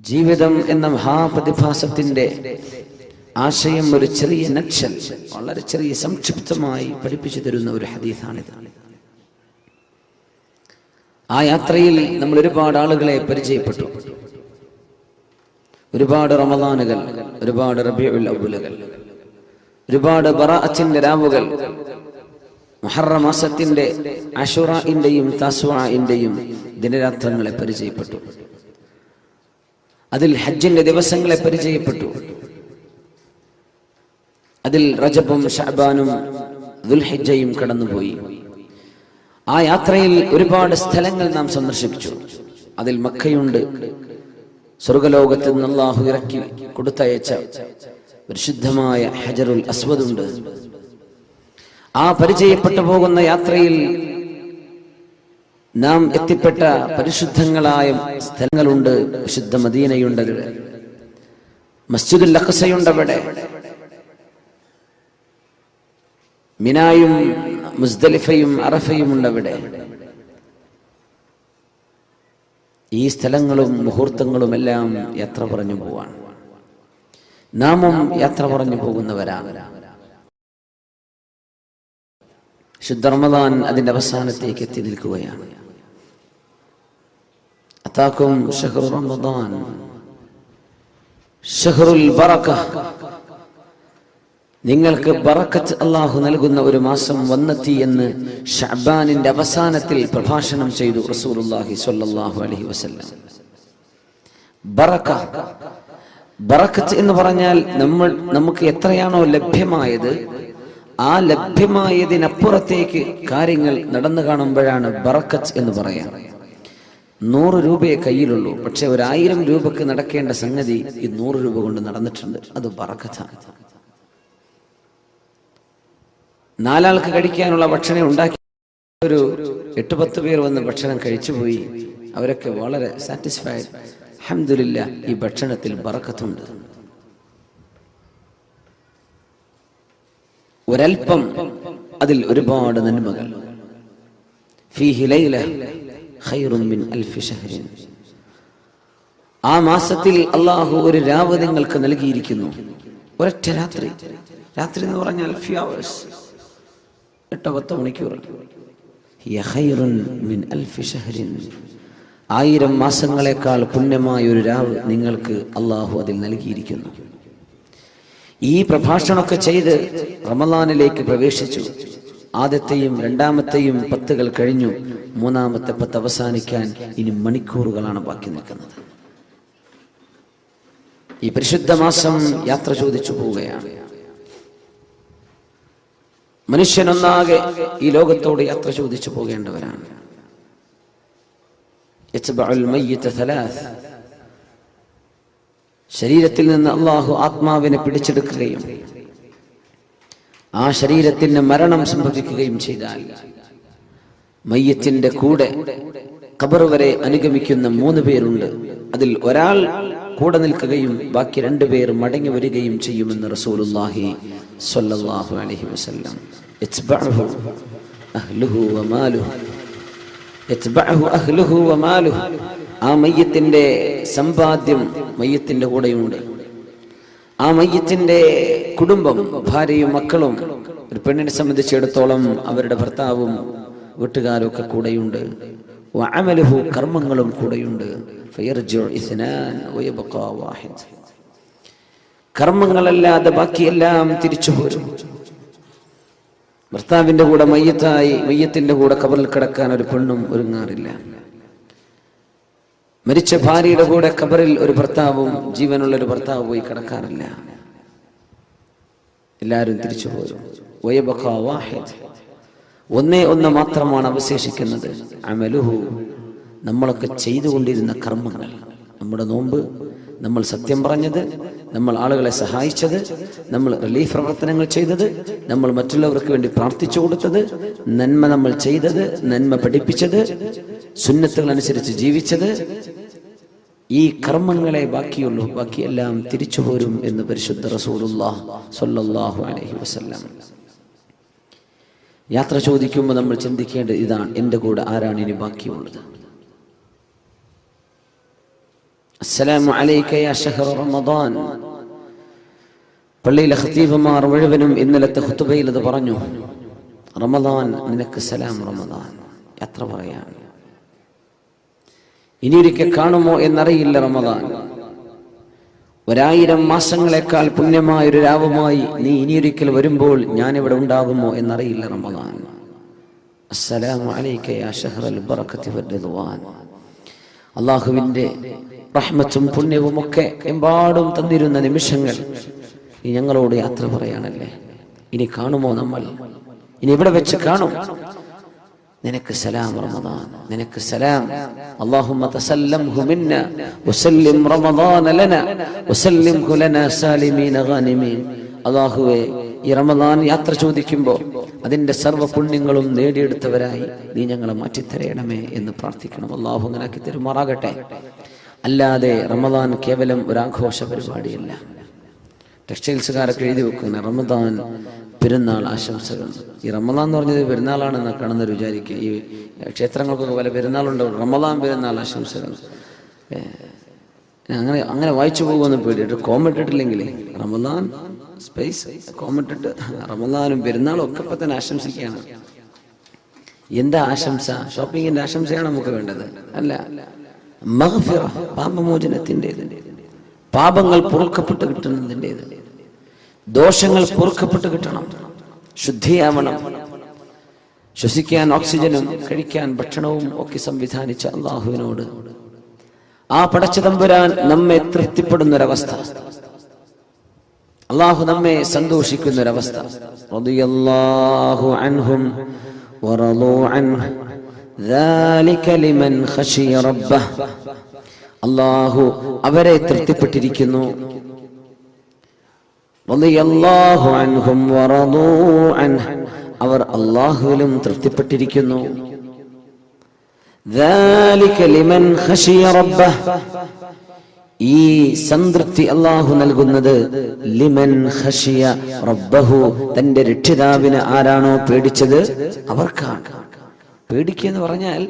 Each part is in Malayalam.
ജീവിതം എന്ന മഹാപ്രതിഭാസത്തിന്റെ ആശയം ഒരു ചെറിയ നക്ഷൽ, വളരെ ചെറിയ സംക്ഷിപ്തമായി പഠിപ്പിച്ചു തരുന്ന ഒരു ഹദീസാണിത്. ആ യാത്രയിൽ നമ്മൾ ഒരുപാട് ആളുകളെ പരിചയപ്പെട്ടു. ഒരുപാട് റമദാനുകൾ, ഒരുപാട് റബീഉൽ അവ്വലുകൾ, ഒരുപാട് ബറാഅത്തിന്റെ രാവുകൾ, മുഹറം മാസത്തിന്റെ അശുറാഇന്റെയും തസ്വാഇന്റെയും ദിനരാത്രങ്ങളെ പരിചയപ്പെട്ടു. അതിൽ ഹജ്ജിന്റെ ദിവസങ്ങളെ പരിചയപ്പെട്ടു. അതിൽ റജബും ശഅബാനും ദുൽഹിജ്ജയും കടന്നുപോയി. ആ യാത്രയിൽ ഒരുപാട് സ്ഥലങ്ങൾ നാം സന്ദർശിച്ചു. അതിൽ മക്കയുണ്ട്, സ്വർഗലോകത്ത് നിന്ന് അല്ലാഹു ഇറക്കി കൊടുത്തയച്ച പരിശുദ്ധമായ ഹജറുൽ അസ്വദ് ഉണ്ട്. ആ പരിചയപ്പെട്ടു പോകുന്ന യാത്രയിൽ നാം എത്തിപ്പെട്ട പരിശുദ്ധങ്ങളായ സ്ഥലങ്ങളുണ്ട്. വിശുദ്ധ മദീനയുണ്ട്, മസ്ജിദുൽ അഖ്സയുണ്ട്, അവിടെ മിനായും മുസ്ദലിഫയും അറഫയും ഉണ്ട്. അവിടെ ഈ സ്ഥലങ്ങളും മുഹൂർത്തങ്ങളും എല്ലാം യാത്ര പറഞ്ഞു പോവാണ്. നാമും യാത്ര പറഞ്ഞു പോകുന്നവരാണ്. ശുദ്ധ റമദാൻ അതിന്റെ അവസാനത്തേക്ക് എത്തി നിൽക്കുകയാണ്. അതാക്കും ശഹ്റു റമദാൻ ശഹ്റുൽ ബറക, നിങ്ങൾക്ക് ബറക്കത്ത് അല്ലാഹു നൽകുന്ന ഒരു മാസം വന്നെത്തി എന്ന് ശഅബാനിന്റെ അവസാനത്തിൽ പ്രഭാഷണം ചെയ്തു റസൂലുള്ളാഹി സ്വല്ലല്ലാഹു അലൈഹി വസല്ലം. ബറക്കത്ത് എന്ന് പറഞ്ഞാൽ നമുക്ക് എത്രയാണോ ലഭ്യമായത്, ആ ലഭ്യമായതിനപ്പുറത്തേക്ക് കാര്യങ്ങൾ നടന്നു കാണുമ്പോഴാണ് ബറക്കത്ത് എന്ന് പറയാം. 100 രൂപയെ കയ്യിലുള്ളൂ, പക്ഷെ 1000 രൂപക്ക് നടക്കേണ്ട സംഗതി ഈ 100 രൂപ കൊണ്ട് നടന്നിട്ടുണ്ട്. അത് ബറക്കത്താണ്. 4 ആൾക്ക് കഴിക്കാനുള്ള ഭക്ഷണം ഉണ്ടാക്കി ഒരു 8-10 പേർ വന്ന് ഭക്ഷണം കഴിച്ചുപോയി. അവരൊക്കെ വളരെ സാറ്റിസ്ഫൈഡ്. അൽഹംദുലില്ലാ, ഈ ഭക്ഷണത്തിൽ ബറക്കത്തുണ്ട്. ഒരൽപ്പം അതിൽ ഒരുപാട് നന്മകൾ. ഫീഹി ലൈല ഖൈറുൻ മിൻ അൽഫി ശഹ്റിൻ. ആ മാസത്തിൽ അല്ലാഹു ഒരു രാവ് നിങ്ങൾക്ക് നൽകിയിരിക്കുന്നു. ഒരൊറ്റ രാത്രി. രാത്രി എന്ന് പറഞ്ഞാൽ few hours, 8-10 മണിക്കൂർ. ഹിയ ഖൈറുൻ മിൻ അൽഫി ശഹ്റിൻ. 1000 മാസങ്ങളെക്കാൾ പുണ്യമായ ഒരു രാവ് നിങ്ങൾക്ക് അല്ലാഹു അതിൽ നൽകിയിരിക്കുന്നു. ഈ പ്രഭാഷണമൊക്കെ ചെയ്ത് റമളാനിലേക്ക് പ്രവേശിച്ചു. ആദ്യത്തെയും രണ്ടാമത്തെയും 10 കഴിഞ്ഞു. 3-ാമത്തെ 10 അവസാനിക്കാൻ ഇനി മണിക്കൂറുകളാണ് ബാക്കി നിൽക്കുന്നത്. ഈ പരിശുദ്ധ മാസം യാത്ര ചോദിച്ചു പോവുകയാണ്. മനുഷ്യനൊന്നാകെ ഈ ലോകത്തോട് യാത്ര ചോദിച്ചു പോകേണ്ടവരാണ്. യത്ബഉൽ മയ്യിത 3. ശരീരത്തിൽ നിന്ന് അല്ലാഹു ആത്മാവിനെ പിടിച്ചെടുക്കുകയും ആ ശരീരത്തിന് മരണം സംഭവിക്കുകയും ചെയ്താൽ മയ്യത്തിന്റെ കൂടെ ഖബർ വരെ അനുഗമിക്കുന്ന 3 പേരുണ്ട്. അതിൽ ഒരാൾ കൂടെ നിൽക്കുകയും ബാക്കി 2 പേർ മടങ്ങി വരികയും ചെയ്യുമെന്ന് റസൂലുള്ളാഹി സ്വല്ലല്ലാഹു അലൈഹി വസല്ലം. യത്ബഉഹു അഹ്ലുഹു വമാലുഹു. യത്ബഉഹു അഹ്ലുഹു വമാലുഹു. ആ മയ്യത്തിന്റെ സമ്പാദ്യം മയ്യത്തിന്റെ കൂടെയുണ്ട്. ആ മയ്യത്തിന്റെ കുടുംബം, ഭാര്യയും മക്കളും, ഒരു പെണ്ണിനെ സംബന്ധിച്ചിടത്തോളം അവരുടെ ഭർത്താവും വീട്ടുകാരും ഒക്കെ കൂടെയുണ്ട്. വഅമലുഹു, കർമ്മങ്ങളും കൂടെയുണ്ട്. ഫയർജിഉ ഇസ്നാൻ വയബ്ഖാ വാഹിദ്. കർമ്മങ്ങളല്ലാതെ ബാക്കിയെല്ലാം തിരിച്ചു പോരും. ഭർത്താവിന്റെ കൂടെ മയ്യത്തിന്റെ കൂടെ ഖബറിൽ കിടക്കാൻ ഒരു പെണ്ണും ഒരുങ്ങാറില്ല. മരിച്ച ഭാര്യയുടെ കൂടെ ഖബറിൽ ഒരു ഭർത്താവും, ജീവനുള്ള ഒരു ഭർത്താവ് പോയി കിടക്കാറില്ല. എല്ലാവരും തിരിച്ചു പോരും. വയബ്ഖാ വാഹിദ്. ഒന്ന് മാത്രമാണ് അവശേഷിക്കുന്നത്. അമലുഹു, നമ്മളൊക്കെ ചെയ്തുകൊണ്ടിരുന്ന കർമ്മങ്ങൾ. നമ്മുടെ നോമ്പ്, നമ്മൾ സത്യം പറഞ്ഞത്, നമ്മൾ ആളുകളെ സഹായിച്ചത്, നമ്മൾ റിലീഫ് പ്രവർത്തനങ്ങൾ ചെയ്തത്, നമ്മൾ മറ്റുള്ളവർക്ക് വേണ്ടി പ്രാർത്ഥിച്ചു കൊടുത്തത്, നന്മ നമ്മൾ ചെയ്തത്, നന്മ പഠിപ്പിച്ചത്, സുന്നത്തുകൾ അനുസരിച്ച് ജീവിച്ചത്, ഈ കർമ്മങ്ങളെ ബാക്കിയുള്ളൂ. ബാക്കിയെല്ലാം തിരിച്ചു പോരും എന്ന് പരിശുദ്ധ റസൂലുള്ളാഹി സ്വല്ലല്ലാഹു അലൈഹി വസല്ലം. യാത്ര ചോദിക്കുമ്പോൾ നമ്മൾ ചിന്തിക്കേണ്ടത് ഇതാണ്: എൻ്റെ കൂടെ ആരാണ് ഇനി ബാക്കിയുള്ളത്? അസ്സലാമു അലൈക യാ ശഹ്റ റമദാൻ. പള്ളിയിലെ ഖതീബുമാർ മുഴുവനും ഇന്നലത്തെ ഖുതുബയിൽ അത് പറഞ്ഞു. റമദാൻ നിനക്ക് സലാം റമദാൻ. എത്ര പറയാൻ, ഇനിയൊരിക്കൽ കാണുമോ എന്നറിയില്ല. റമദാൻ 1000 മാസങ്ങളെക്കാൾ പുണ്യമായ ഒരു രാവുമായി നീ ഇനിയൊരിക്കൽ വരുമ്പോൾ ഞാനിവിടെ ഉണ്ടാകുമോ എന്നറിയില്ല. റമദാൻ. അസ്സലാമു അലൈക യാ ശഹ്റൽ ബറകതി വർ-റിദ്വാൻ. അല്ലാഹുവിന്റെ റഹ്മത്തും പുണ്യവും ഒക്കെ എമ്പാടും തന്നിരുന്ന നിമിഷങ്ങൾ നീ ഞങ്ങളോട് യാത്ര പറയാനല്ലേ. ഇനി കാണുമോ നമ്മൾ? ഇനി ഇവിടെ വെച്ച് കാണും. നിനക്ക് സലാം റമദാൻ, നിനക്ക് സലാം. അല്ലാഹുമ്മ തസല്ലംഹു മിന്ന വസല്ലിം റമദാന ലനാ വസല്ലിംഹു ലനാ സാലിമീന ഗാനിമീൻ. അല്ലാഹുവേ, ഈ റമദാൻ യാത്ര ചോദിക്കുമ്പോൾ അതിന്റെ സർവ്വ പുണ്യങ്ങളും നേടിയെടുത്തവരായി നീ ഞങ്ങളെ മാറ്റിത്തരയണമേ എന്ന് പ്രാർത്ഥിക്കണം. അല്ലാഹു അങ്ങനെ ആക്കി തരുമാറാകട്ടെ. അല്ലാതെ റമദാൻ കേവലം ഒരാഘോഷ പരിപാടിയല്ല. ടെക്സ്റ്റൈൽസുകാരൊക്കെ എഴുതി വെക്കുന്ന റമദാൻ പെരുന്നാൾ ആശംസകൾ. ഈ റമദാൻ എന്ന് പറഞ്ഞത് പെരുന്നാളാണെന്ന് കാണുന്നവർ വിചാരിക്കുക. ഈ ക്ഷേത്രങ്ങൾക്കൊക്കെ പല പെരുന്നാളുണ്ടാവും. റമദാൻ പെരുന്നാൾ ആശംസകൾ അങ്ങനെ വായിച്ചു പോകുമെന്ന് പേടിയിട്ട് കോമിട്ടിട്ടില്ലെങ്കിൽ റമദാൻ സ്പേസ് കോമിട്ടിട്ട് റമദാനും പെരുന്നാളും ഒക്കെ ഇപ്പം തന്നെ ആശംസിക്കുകയാണ്. എന്താ ആശംസ? ഷോപ്പിങ്ങിന്റെ ആശംസയാണ് നമുക്ക് വേണ്ടത്. അല്ല, മഗ്ഫിറ, പാപമോചനത്തിൻ്റെത്, പാപങ്ങൾ പൊറുക്കപ്പെട്ട് കിട്ടുന്നതിൻ്റെത്, ദോഷങ്ങൾ പൊറുക്കപ്പെട്ട് കിട്ടണം, ശുദ്ധിയാവണം, ശ്വസിക്കാൻ ഓക്സിജനും കഴിക്കാൻ ഭക്ഷണവും ഒക്കെ സംവിധാനിച്ച അള്ളാഹുവിനോട്, ആ പടച്ച തമ്പുരാൻ നമ്മെ തൃപ്തിപ്പെടുന്നൊരവസ്ഥ, അള്ളാഹു നമ്മെ സന്തോഷിക്കുന്നൊരവസ്ഥ. റളിയല്ലാഹു അൻഹും വറളൂ അൻഹു ذلك لمن خشي ربه. അല്ലാഹു അവരെ തൃപ്തിപ്പെട്ടിരിക്കുന്നു. റളിയല്ലാഹു അൻഹും വറളൂ അൻഹു, അവർ അല്ലാഹുവിലും തൃപ്തിപ്പെട്ടിരിക്കുന്നു. ذلك لمن خشي ربه. ഈ സംതൃപ്തി അല്ലാഹു നൽകുന്നത് ലിമൻ ഖശിയ റബ്ബഹു, തന്റെ രക്ഷിതാവിനെ ആരാണോ പേടിച്ചത് അവർക്കാണ്. പേടിക്കുക എന്ന് പറഞ്ഞാൽ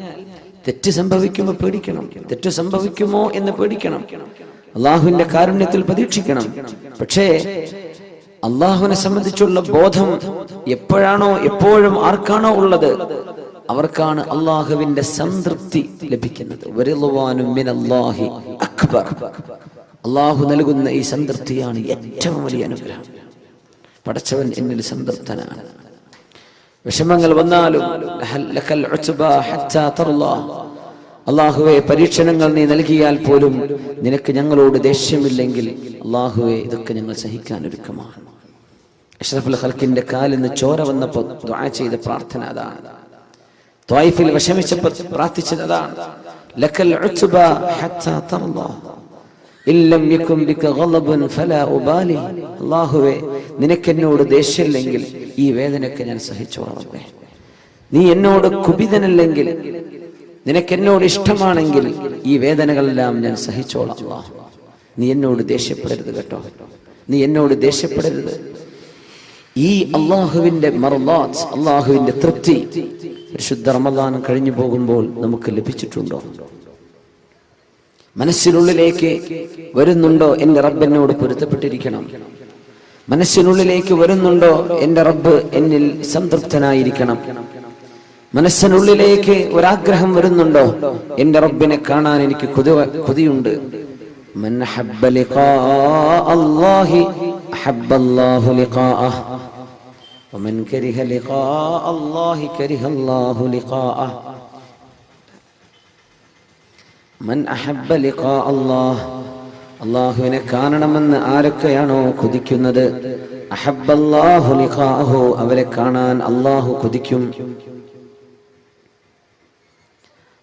തെറ്റ് സംഭവിക്കുമ്പോൾ പേടിക്കണം, തെറ്റ് സംഭവിക്കുമോ എന്ന് പേടിക്കണം, അള്ളാഹുവിന്റെ കാരുണ്യത്തിൽ പ്രതീക്ഷിക്കണം. പക്ഷേ അള്ളാഹുവിനെ സംബന്ധിച്ചുള്ള ബോധം എപ്പോഴാണോ എപ്പോഴും ആർക്കാണോ ഉള്ളത് അവർക്കാണ് അള്ളാഹുവിന്റെ സംതൃപ്തി ലഭിക്കുന്നത്. വറിദ്വാനും മിനല്ലാഹി അക്ബർ. അള്ളാഹു നൽകുന്ന ഈ സംതൃപ്തിയാണ് ഏറ്റവും വലിയ അനുഗ്രഹം. പടച്ചവൻ എന്നിൽ സംതൃപ്തനാണ്. വിഷമങ്ങൾ വന്നാലും അള്ളാഹുവെ, പരീക്ഷണങ്ങൾ നീ നൽകിയാൽ പോലും നിനക്ക് ഞങ്ങളോട് ദേഷ്യമില്ലെങ്കിൽ അള്ളാഹുവെ, ഇതൊക്കെ ഞങ്ങൾ സഹിക്കാൻ ഒരുക്കമാണ്. അഷ്റഫുൽ ഖൽഖിന്റെ കാലിന്ന് ചോര വന്നപ്പോൾ ദുആ ചെയ്ത പ്രാർത്ഥന അതാണ്. ത്വായിഫിൽ വിഷമിച്ചപ്പോൾ പ്രാർത്ഥിച്ചത് അതാണ്. ലക്കൽ ഉത്ബ ഹത്താ തർളാ ഇല്ലം യകും ബിക ഗളബൻ ഫലാ ഉബാലി. അല്ലാഹുവേ, നിനക്കെന്നോട് ദേഷ്യമില്ലെങ്കിൽ ഈ വേദനയൊക്കെ ഞാൻ സഹിച്ചോളാം റബ്ബേ. നീ എന്നോട് കുപിതനല്ലെങ്കിൽ, നിനക്കെന്നോട് ഇഷ്ടമാണെങ്കിൽ ഈ വേദനകളെല്ലാം ഞാൻ സഹിച്ചോളാം. അല്ലാഹ്, നീ എന്നോട് ദേഷ്യപ്പെടരുത് കേട്ടോ, നീ എന്നോട് ദേഷ്യപ്പെടരുത്. ഈ അള്ളാഹുവിന്റെ മർളാത്ത്, അള്ളാഹുവിന്റെ തൃപ്തി പരിശുദ്ധ റമദാൻ കഴിഞ്ഞു പോകുമ്പോൾ നമുക്ക് ലഭിച്ചിട്ടുണ്ടോ? മനസ്സിനുള്ളിലേക്ക് വരുന്നുണ്ടോ എന്റെ റബ്ബ് എന്നോട് പൊരുത്തപ്പെട്ടിരിക്കണം? മനസ്സിനുള്ളിലേക്ക് വരുന്നുണ്ടോ എന്റെ റബ്ബ് എന്നിൽ സംതൃപ്തനായിരിക്കണം? മനസ്സിനുള്ളിലേക്ക് ഒരാഗ്രഹം വരുന്നുണ്ടോ എന്റെ റബ്ബിനെ കാണാൻ എനിക്ക് കൊതിയുണ്ട്? മൻ ഹബ്ബ ലിഖാഅ അല്ലാഹി അഹബ്ബ അല്ലാഹു ലിഖാഅഹ വമൻ കരിഹ ലിഖാഅ അല്ലാഹി കരിഹ അല്ലാഹു ലിഖാഅഹ. മൻ അഹബ്ബ ലിഖാഅ അല്ലാഹ്, അല്ലാഹുവിനെ കാണണമെന്ന് ആരൊക്കെയാണോ കൊതിക്കുന്നത്, അഹബ്ബ അല്ലാഹു ലിഖാഅഹു, അവരെ കാണാൻ അല്ലാഹു കൊതിക്കും.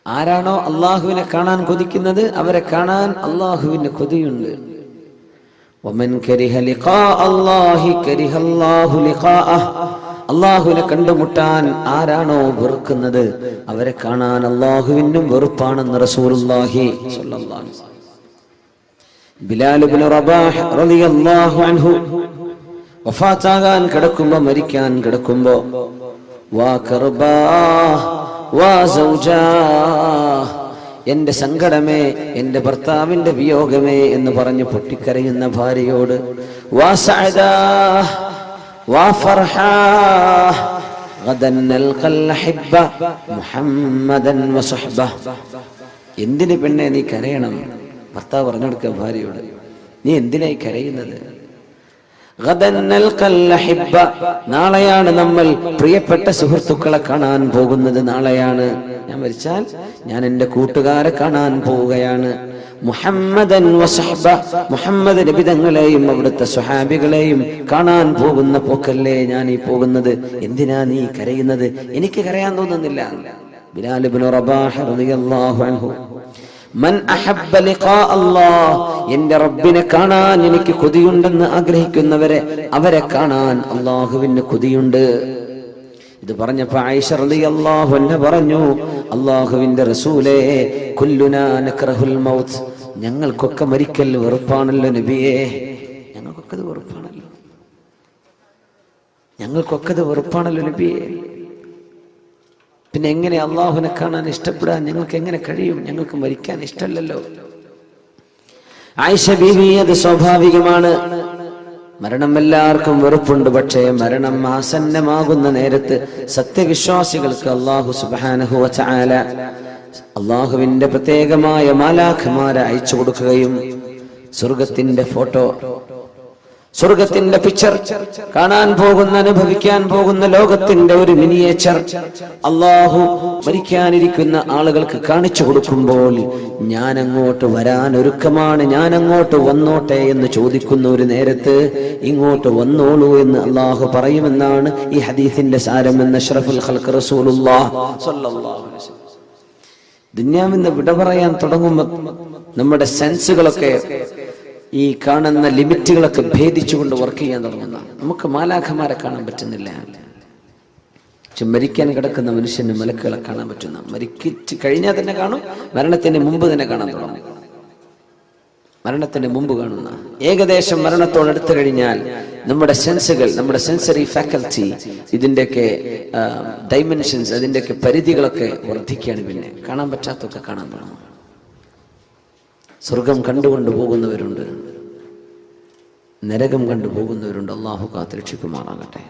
ആരാണോ അല്ലാഹുവിനെ കാണാൻ കൊതിക്കുന്നത് അവരെ കാണാൻ അല്ലാഹുവിന് കൊതിയുണ്ട്. വമൻ കരിഹ ലിഖാഅ അല്ലാഹി കരിഹ അല്ലാഹു ലിഖാഅഹ, അല്ലാഹുവിനെ കണ്ടുമുട്ടാൻ ആരാണോ വെറുക്കുന്നത് അവരെ കാണാൻ അല്ലാഹുവിനും വെറുപ്പാണെന്ന് റസൂലുള്ളാഹി സ്വല്ലല്ലാഹു അലൈഹി വസല്ലം. ബിലാൽ ഇബ്നു റബാഹ് റളിയല്ലാഹു അൻഹു വഫാത്താകാൻ കിടക്കുമ്പോ, മരിക്കാൻ കിടക്കുമ്പോ, വാ കർബാ വാ സൗജാ, എന്റെ സങ്കടമേ, എന്റെ ഭർത്താവിന്റെ വിയോഗമേ എന്ന് പറഞ്ഞ് പൊട്ടിക്കരയുന്ന ഭാര്യയോട് വാ സഅദാ വാ ഫർഹാ ഗദൻ നൽഖൽ ഹബ്ബ മുഹമ്മദൻ വസഹ്ബ. എന്തിന് പെണ്ണെ നീ കരയണം? ഭർത്താവ് പറഞ്ഞു കൊടുക്കുക ഭാര്യയോട്, നീ എന്തിനായി കരയുന്നത്? നാളെയാണ് നമ്മൾ പ്രിയപ്പെട്ട സുഹൃത്തുക്കളെ കാണാൻ പോകുന്നത്. നാളെയാണ് ഞാൻ മരിച്ചാൽ ഞാൻ എന്റെ കൂട്ടുകാരെ കാണാൻ പോവുകയാണ്. മുഹമ്മദൻ വസഹ്ബ, മുഹമ്മദ് നബി തങ്ങളെയും അവിടുത്തെ സ്വഹാബികളെയും കാണാൻ പോകുന്ന പോക്കല്ലേ ഞാൻ ഈ പോകുന്നത്. എന്തിനാ നീ കരയുന്നത്? എനിക്ക് കരയാൻ തോന്നുന്നില്ല. ബിലാൽ ഇബ്നു റബാഹ് റളിയല്ലാഹു അൻഹു, മൻ അഹബ്ബ ലിഖാ അല്ലാഹ്, എന്റെ റബ്ബിനെ കാണാൻ എനിക്ക് കൊതിയുണ്ടെന്ന് ആഗ്രഹിക്കുന്നവരെ അവരെ കാണാൻ അല്ലാഹുവിന് കൊതിയുണ്ട്. ഇത് പറഞ്ഞപ്പോ ആയിഷ റളിയല്ലാഹു അൻഹ പറഞ്ഞു, അല്ലാഹുവിന്റെ റസൂലേ, കുല്ലുനാ നക്റഹുൽ മൗത്ത്, ഞങ്ങൾക്കൊക്കെ മരിക്കൽ വെറുപ്പാണല്ലോ നബിയേ. ഞങ്ങൾക്കൊക്കെ അത് വെറുപ്പാണല്ലോ, ഞങ്ങൾക്കൊക്കെ അത് വെറുപ്പാണല്ലോ നബിയേ. പിന്നെ എങ്ങനെ അള്ളാഹുവിനെ കാണാൻ ഇഷ്ടപ്പെടാൻ ഞങ്ങൾക്ക് എങ്ങനെ കഴിയും? ഞങ്ങൾക്ക് മരിക്കാൻ ഇഷ്ടമല്ലല്ലോ. ആയിഷ ബീവി, അത് സ്വാഭാവികമാണ്. മരണം എല്ലാവർക്കും വെറുപ്പുണ്ട്. പക്ഷേ മരണം ആസന്നമാകുന്ന നേരത്ത് സത്യവിശ്വാസികൾക്ക് അള്ളാഹു സുബ്ഹാനഹു വ തആല അള്ളാഹുവിന്റെ പ്രത്യേകമായ മാലാഖമാരെ അയച്ചു കൊടുക്കുകയും സ്വർഗത്തിന്റെ ഫോട്ടോ, സ്വർഗത്തിന്റെ പിക്ചർ, കാണാൻ പോകുന്ന അനുഭവിക്കാൻ പോകുന്ന ലോകത്തിന്റെ ഒരു മിനിയേച്ചർ അള്ളാഹു മരിക്കാനിരിക്കുന്ന ആളുകൾക്ക് കാണിച്ചു കൊടുക്കുമ്പോൾ ഞാൻ അങ്ങോട്ട് വരാൻ ഒരുക്കമാണ്, ഞാൻ അങ്ങോട്ട് വന്നോട്ടെ എന്ന് ചോദിക്കുന്ന ഒരു നേരത്ത് ഇങ്ങോട്ട് വന്നോളൂ എന്ന് അള്ളാഹു പറയുമെന്നാണ് ഈ ഹദീസിന്റെ സാരം എന്ന് അഷ്റഫുൽ ഖൽഖ് റസൂലുള്ളാഹി സ്വല്ലല്ലാഹു അലൈഹി വസല്ലം. ദുനിയാവിന്ന് വിട പറയാൻ തുടങ്ങുമ്പോൾ നമ്മുടെ സെൻസുകളൊക്കെ ഈ കാണുന്ന ലിമിറ്റുകളൊക്കെ ഭേദിച്ചുകൊണ്ട് വർക്ക് ചെയ്യാൻ തുടങ്ങുന്ന നമുക്ക് മാലാഖമാരെ കാണാൻ പറ്റുന്നില്ല. പക്ഷെ മരിക്കാൻ കിടക്കുന്ന മനുഷ്യന് മലക്കുകളെ കാണാൻ പറ്റുന്ന, മരിക്കിച്ച് കഴിഞ്ഞാൽ തന്നെ കാണും, മരണത്തിന് മുമ്പ് തന്നെ കാണാൻ തുടങ്ങും. മരണത്തിന് മുമ്പ് കാണുന്ന, ഏകദേശം മരണത്തോടടുത്ത് കഴിഞ്ഞാൽ നമ്മുടെ സെൻസുകൾ, നമ്മുടെ സെൻസറി ഫാക്കൽറ്റി, ഇതിന്റെയൊക്കെ ഡൈമെൻഷൻസ്, അതിന്റെയൊക്കെ പരിധികളൊക്കെ വർദ്ധിക്കുകയാണ്. പിന്നെ കാണാൻ പറ്റാത്തൊക്കെ കാണാൻ തുടങ്ങും. സ്വർഗം കണ്ടുകൊണ്ട് പോകുന്നവരുണ്ട്, നരകം കണ്ടുപോകുന്നവരുണ്ട്. അള്ളാഹു കാത്തുരക്ഷിക്കുമാറാകട്ടെ.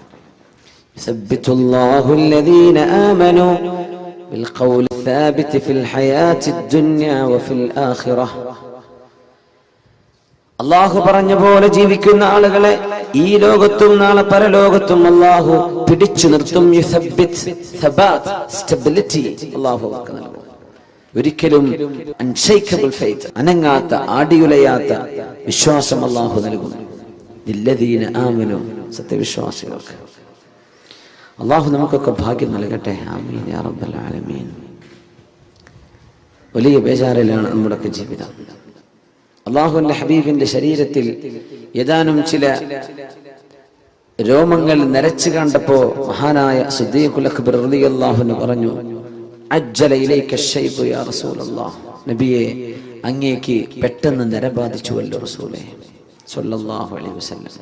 യുസബ്ബിതുല്ലാഹു അല്ലദീന ആമനൂ ബിൽഖൗലി സാബിതി ഫിൽ ഹയാത്തി ദുനിയ വഫിൽ ആഖിറഹ. അള്ളാഹു പറഞ്ഞ പോലെ ജീവിക്കുന്ന ആളുകളെ ഈ ലോകത്തും നാളെ പരലോകത്തും അള്ളാഹു പിടിച്ചു നിർത്തും. യുസബ്ബിത്, സബാത്ത്, സ്റ്റെബിലിറ്റി അള്ളാഹു നൽകും. ഒരിക്കലും അൺഷേക്കബിൾ ഫെയ്ത്ത്, അനങ്ങാത്ത ആടിയുലയാത്ത വിശ്വാസം അല്ലാഹു നൽകും. ലല്ലദീന ആമനൂ, സത്യവിശ്വാസികൾക്ക്. അല്ലാഹു നമുക്കൊക്കെ ഭാഗ്യം നൽകട്ടെ. ആമീൻ യാ റബ്ബൽ ആലമീൻ. വലിയ ബേജാറിലാണ് നമ്മുടെയൊക്കെ ജീവിതം. അല്ലാഹുവിന്റെ ഹബീബിന്റെ ശരീരത്തിൽ ഏതാനും ചില രോമങ്ങൾ നരച്ചു കണ്ടപ്പോ മഹാനായ സിദ്ദീഖുൽ അക്ബർ റളിയല്ലാഹു അൻഹു പറഞ്ഞു, അജ്ജല ഇലൈക ശൈബു യാ റസൂലല്ലാഹ്, നബിയെ അങ്ങേക്ക് പെട്ടെന്ന് നര ബാധിച്ചുവല്ലോ റസൂലേ സ്വല്ലല്ലാഹു അലൈഹി വസല്ലം.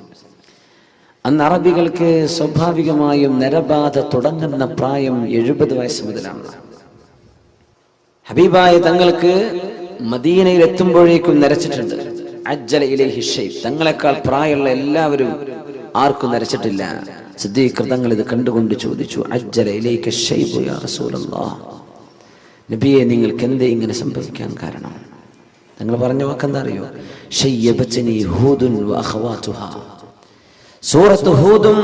അന്ന് അറബികൾക്ക് സ്വാഭാവികമായും നരബാധ തുടങ്ങുന്ന പ്രായം 70 വയസ്സ് മുതലാണ്. ഹബീബായ തങ്ങൾക്ക് മദീനയിൽ എത്തുമ്പോഴേക്കും നരച്ചിട്ടുണ്ട്. അജ്ജല ഇലൈഹി ശൈബ്, തങ്ങളെക്കാൾ പ്രായമുള്ള എല്ലാവരും ആർക്കും നരച്ചിട്ടില്ല. സിദ്ദീഖ് തങ്ങൾ ഇത് കണ്ടുകൊണ്ട് ചോദിച്ചു, അജ്ജല ഇലൈക ശൈബു യാ റസൂലല്ലാഹ്, നബിയെ നിങ്ങൾക്ക് എന്തേ ഇങ്ങനെ സംഭവിക്കാൻ കാരണം? തങ്ങൾ പറഞ്ഞ വാക്കെന്താ അറിയോ? ശയ്യബത്നി ഹൂദുൻ വ അഖവാതുഹാ. സൂറത്ത് ഹൂദും,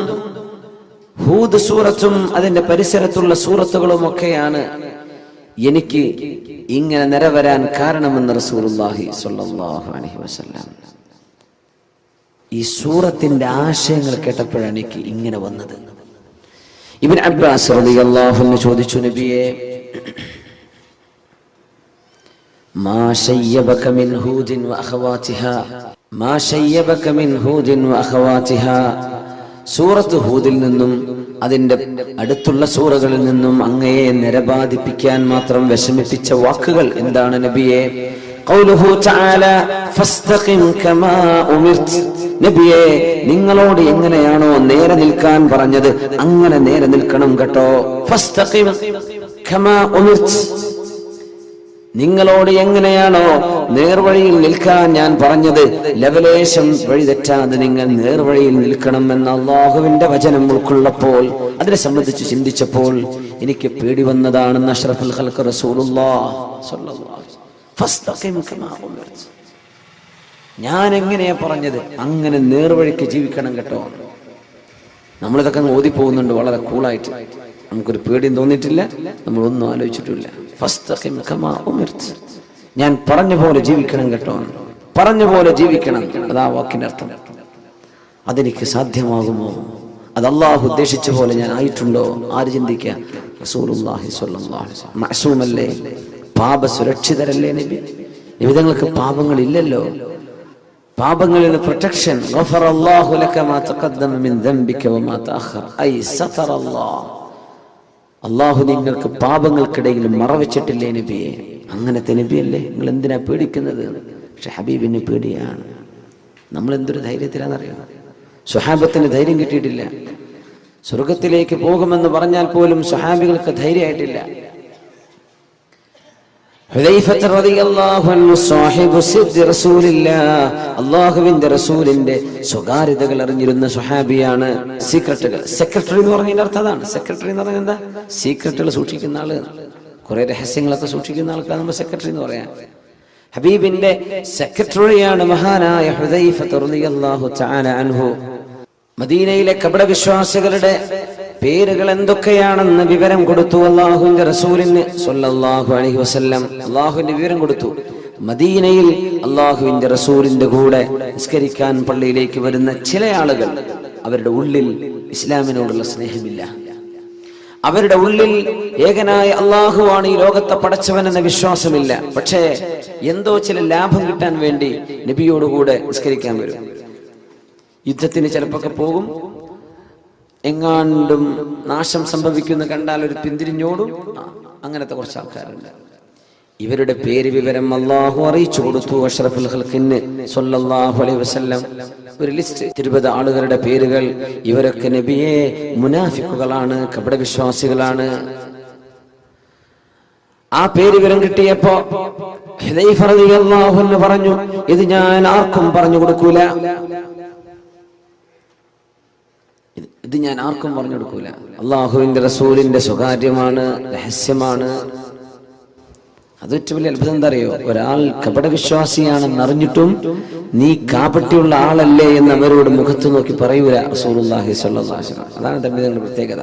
ഹൂദ് സൂറത്തും അതിന്റെ പരിസരത്തുള്ള സൂറത്തുകളും ഒക്കെയാണ് എനിക്ക് ഇങ്ങനെ നിരവരാൻ കാരണമെന്ന് റസൂലുള്ളാഹി സ്വല്ലല്ലാഹു അലൈഹി വസല്ലം. ഈ സൂറത്തിന്റെ ആശയങ്ങൾ കേട്ടപ്പോഴാണ് എനിക്ക് ഇങ്ങനെ വന്നത്. ഇബ്നു അബ്ബാസ് റളിയല്ലാഹു അൻഹു ചോദിച്ചു, നബിയെ മാ ശയ്യബക മിൻ ഹൂദിൻ വ അഖവാതിഹാ, മാ ശയ്യബക മിൻ ഹൂദിൻ വ അഖവാതിഹാ, സൂറത്ത് ഹൂദിൽ നിന്നും അതിന്റെ അടുത്തുള്ള സൂറകളിൽ നിന്നും അങ്ങയെ നിരബാധിപ്പിക്കാൻ മാത്രം വിഷമിപ്പിച്ച വാക്കുകൾ എന്താണ് നബിയെ? ഖൗലുഹു തആല ഫസ്തഖിം കമാ ഉമിർത്, നബിയെ നിങ്ങളോട് എങ്ങനെയാണോ നേരെ നിൽക്കാൻ പറഞ്ഞത് അങ്ങനെ നേരെ നിൽക്കണം കേട്ടോ. ഫസ്തഖിം കമാ ഉമിർത്, നിങ്ങളോട് എങ്ങനെയാണോ നേർവഴിയിൽ നിൽക്കാൻ ഞാൻ പറഞ്ഞത്, ലവലേശം വഴി തെറ്റാതെ നിങ്ങൾ നേർവഴിയിൽ നിൽക്കണമെന്ന അള്ളാഹുവിന്റെ വചനം ഉൾക്കൊള്ളപ്പോൾ, അതിനെ സംബന്ധിച്ച് ചിന്തിച്ചപ്പോൾ എനിക്ക് പേടി വന്നതാണെന്ന് അഷ്റഫുൽ ഖൽഖ് റസൂലുള്ളാഹി സ്വല്ലല്ലാഹു അലൈഹി വസല്ലം. ഞാൻ എങ്ങനെയാ പറഞ്ഞത്? അങ്ങനെ നേർവഴിക്ക് ജീവിക്കണം കേട്ടോ. നമ്മളിതൊക്കെ അങ്ങ് ഓതിപ്പോകുന്നുണ്ട് വളരെ കൂളായിട്ട്, നമുക്കൊരു പേടിയും തോന്നിയിട്ടില്ല, നമ്മളൊന്നും ആലോചിച്ചിട്ടില്ല. ഞാൻ പറഞ്ഞ പോലെ ജീവിക്കണം കേട്ടോ, പറഞ്ഞ പോലെ ജീവിക്കണം. അതാ വാക്കിന്റെ അർത്ഥം. അതെനിക്ക് സാധ്യമാകുമോ? അത് അള്ളാഹു ഉദ്ദേശിച്ച പോലെ ഞാൻ ആയിട്ടുണ്ടോ? ആര് ചിന്തിക്കുക? റസൂലുള്ളാഹി സ്വല്ലല്ലാഹു അലൈഹി വസല്ലം മഅസൂമല്ലേ, പാപ സുരക്ഷിതരല്ലേ നബി? നിബിതങ്ങൾക്ക് പാപങ്ങളില്ലല്ലോ. പാപങ്ങളിൽ നിന്ന് പ്രൊട്ടക്ഷൻ. ഗഫറല്ലാഹു ലക മാ തഖദ്ദമ മിൻ ദംബിക വമാ തഅഖർ. ഐ സതറല്ലാഹ്, അള്ളാഹു നിങ്ങൾക്ക് പാപങ്ങൾക്കിടയിൽ മറവച്ചിട്ടില്ലേ നബിയെ? അങ്ങനത്തെ നബിയല്ലേ, നിങ്ങൾ എന്തിനാ പേടിക്കുന്നത്? പക്ഷെ ഹബീബിന് പേടിയാണ്. നമ്മൾ എന്തൊരു ധൈര്യത്തിലാണെന്നറിയാം. സ്വഹാബത്തിന് ധൈര്യം കിട്ടിയിട്ടില്ല. സ്വർഗത്തിലേക്ക് പോകുമെന്ന് പറഞ്ഞാൽ പോലും സ്വഹാബികൾക്ക് ധൈര്യമായിട്ടില്ല. ഹുദൈഫത്ത് റളിയല്ലാഹു അൻഹു സാഹിബു സിദ്ദി റസൂലില്ലാഹ്, അല്ലാഹുവിന്റെ റസൂലിന്റെ സ്വകാര്യതകൾ അറിഞ്ഞിരുന്ന സ്വഹാബിയാണ്. സീക്രട്ടുകൾ, സെക്രട്ടറി എന്ന് പറഞ്ഞതിന്റെ അർത്ഥം അതാണ്. സെക്രട്ടറി എന്ന് പറഞ്ഞാൽ എന്താ? സീക്രട്ടുകൾ സൂക്ഷിക്കുന്ന ആള്, കുറെ രഹസ്യങ്ങളൊക്കെ സൂക്ഷിക്കുന്ന ആൾക്കാണ് നമ്മൾ സെക്രട്ടറി എന്ന് പറയാം. ഹബീബിന്റെ സെക്രട്ടറിയാണ് മഹാനായ ഹുദൈഫത്ത് റളിയല്ലാഹു തആല അൻഹു. മദീനയിലെ കപടവിശ്വാസികളുടെ പേരുകൾ എന്തൊക്കെയാണെന്ന് വിവരം കൊടുത്തു അല്ലാഹുവിന്റെ റസൂലിന് സ്വല്ലല്ലാഹു അലൈഹി വസല്ലം. അല്ലാഹുവിന്റെ വിവരം കൊടുത്തു. മദീനയിൽ അല്ലാഹുവിന്റെ റസൂലിന്റെ കൂടെ നിസ്കരിക്കാൻ പള്ളിയിലേക്ക് വരുന്ന ചില ആളുകൾ, അവരുടെ ഉള്ളിൽ ഇസ്ലാമിനോടുള്ള സ്നേഹമില്ല. അവരുടെ ഉള്ളിൽ ഏകനായ അല്ലാഹുവാണ് ഈ ലോകത്തെ പടച്ചവൻ എന്ന വിശ്വാസമില്ല. പക്ഷേ എന്തോ ചില ലാഭം കിട്ടാൻ വേണ്ടി നബിയോടുകൂടെ നിസ്കരിക്കാൻ വരും. യുദ്ധത്തിന് ചിലപ്പോൾ പോകും. എങ്ങാണ്ടും നാശം സംഭവിക്കുന്ന കണ്ടാൽ ഒരു പിന്തിരിഞ്ഞോടും. അങ്ങനത്തെ കുറച്ച് ആൾക്കാരുണ്ട്. ഇവരുടെ പേര് വിവരം അല്ലാഹു അറിയിച്ചു കൊടുത്തു അഷ്റഫുൽ ഖൽഖിന് സ്വല്ലല്ലാഹു അലൈഹി വസല്ലം. ഒരു ലിസ്റ്റ്, 20 ആളുകളുടെ പേരുകൾ. ഇവരൊക്കെ നബിയെ മുനാഫിക്കുകളാണ്, കപടവിശ്വാസികളാണ്. ആ പേര് വിവരം കിട്ടിയപ്പോ ഹുദൈഫ റളിയല്ലാഹു അൻഹു പറഞ്ഞു, ഇത് ഞാൻ ആർക്കും പറഞ്ഞു കൊടുക്കൂല, ഇത് ഞാൻ ആർക്കും പറഞ്ഞു കൊടുക്കൂല. അള്ളാഹുവിന്റെ റസൂലിന്റെ സ്വകാര്യമാണ്, രഹസ്യമാണ്. അത് ഏറ്റവും വലിയ അത്ഭുതം എന്താ അറിയോ? ഒരാൾ കപടവിശ്വാസിയാണെന്ന് അറിഞ്ഞിട്ടും നീ കാപട്യമുള്ള ആളല്ലേ എന്ന് അവരോട് മുഖത്ത് നോക്കി പറയൂല റസൂലുള്ളാഹി സ്വല്ലല്ലാഹു അലൈഹി വസല്ലം. അതാണ് തമ്മിലുള്ള പ്രത്യേകത.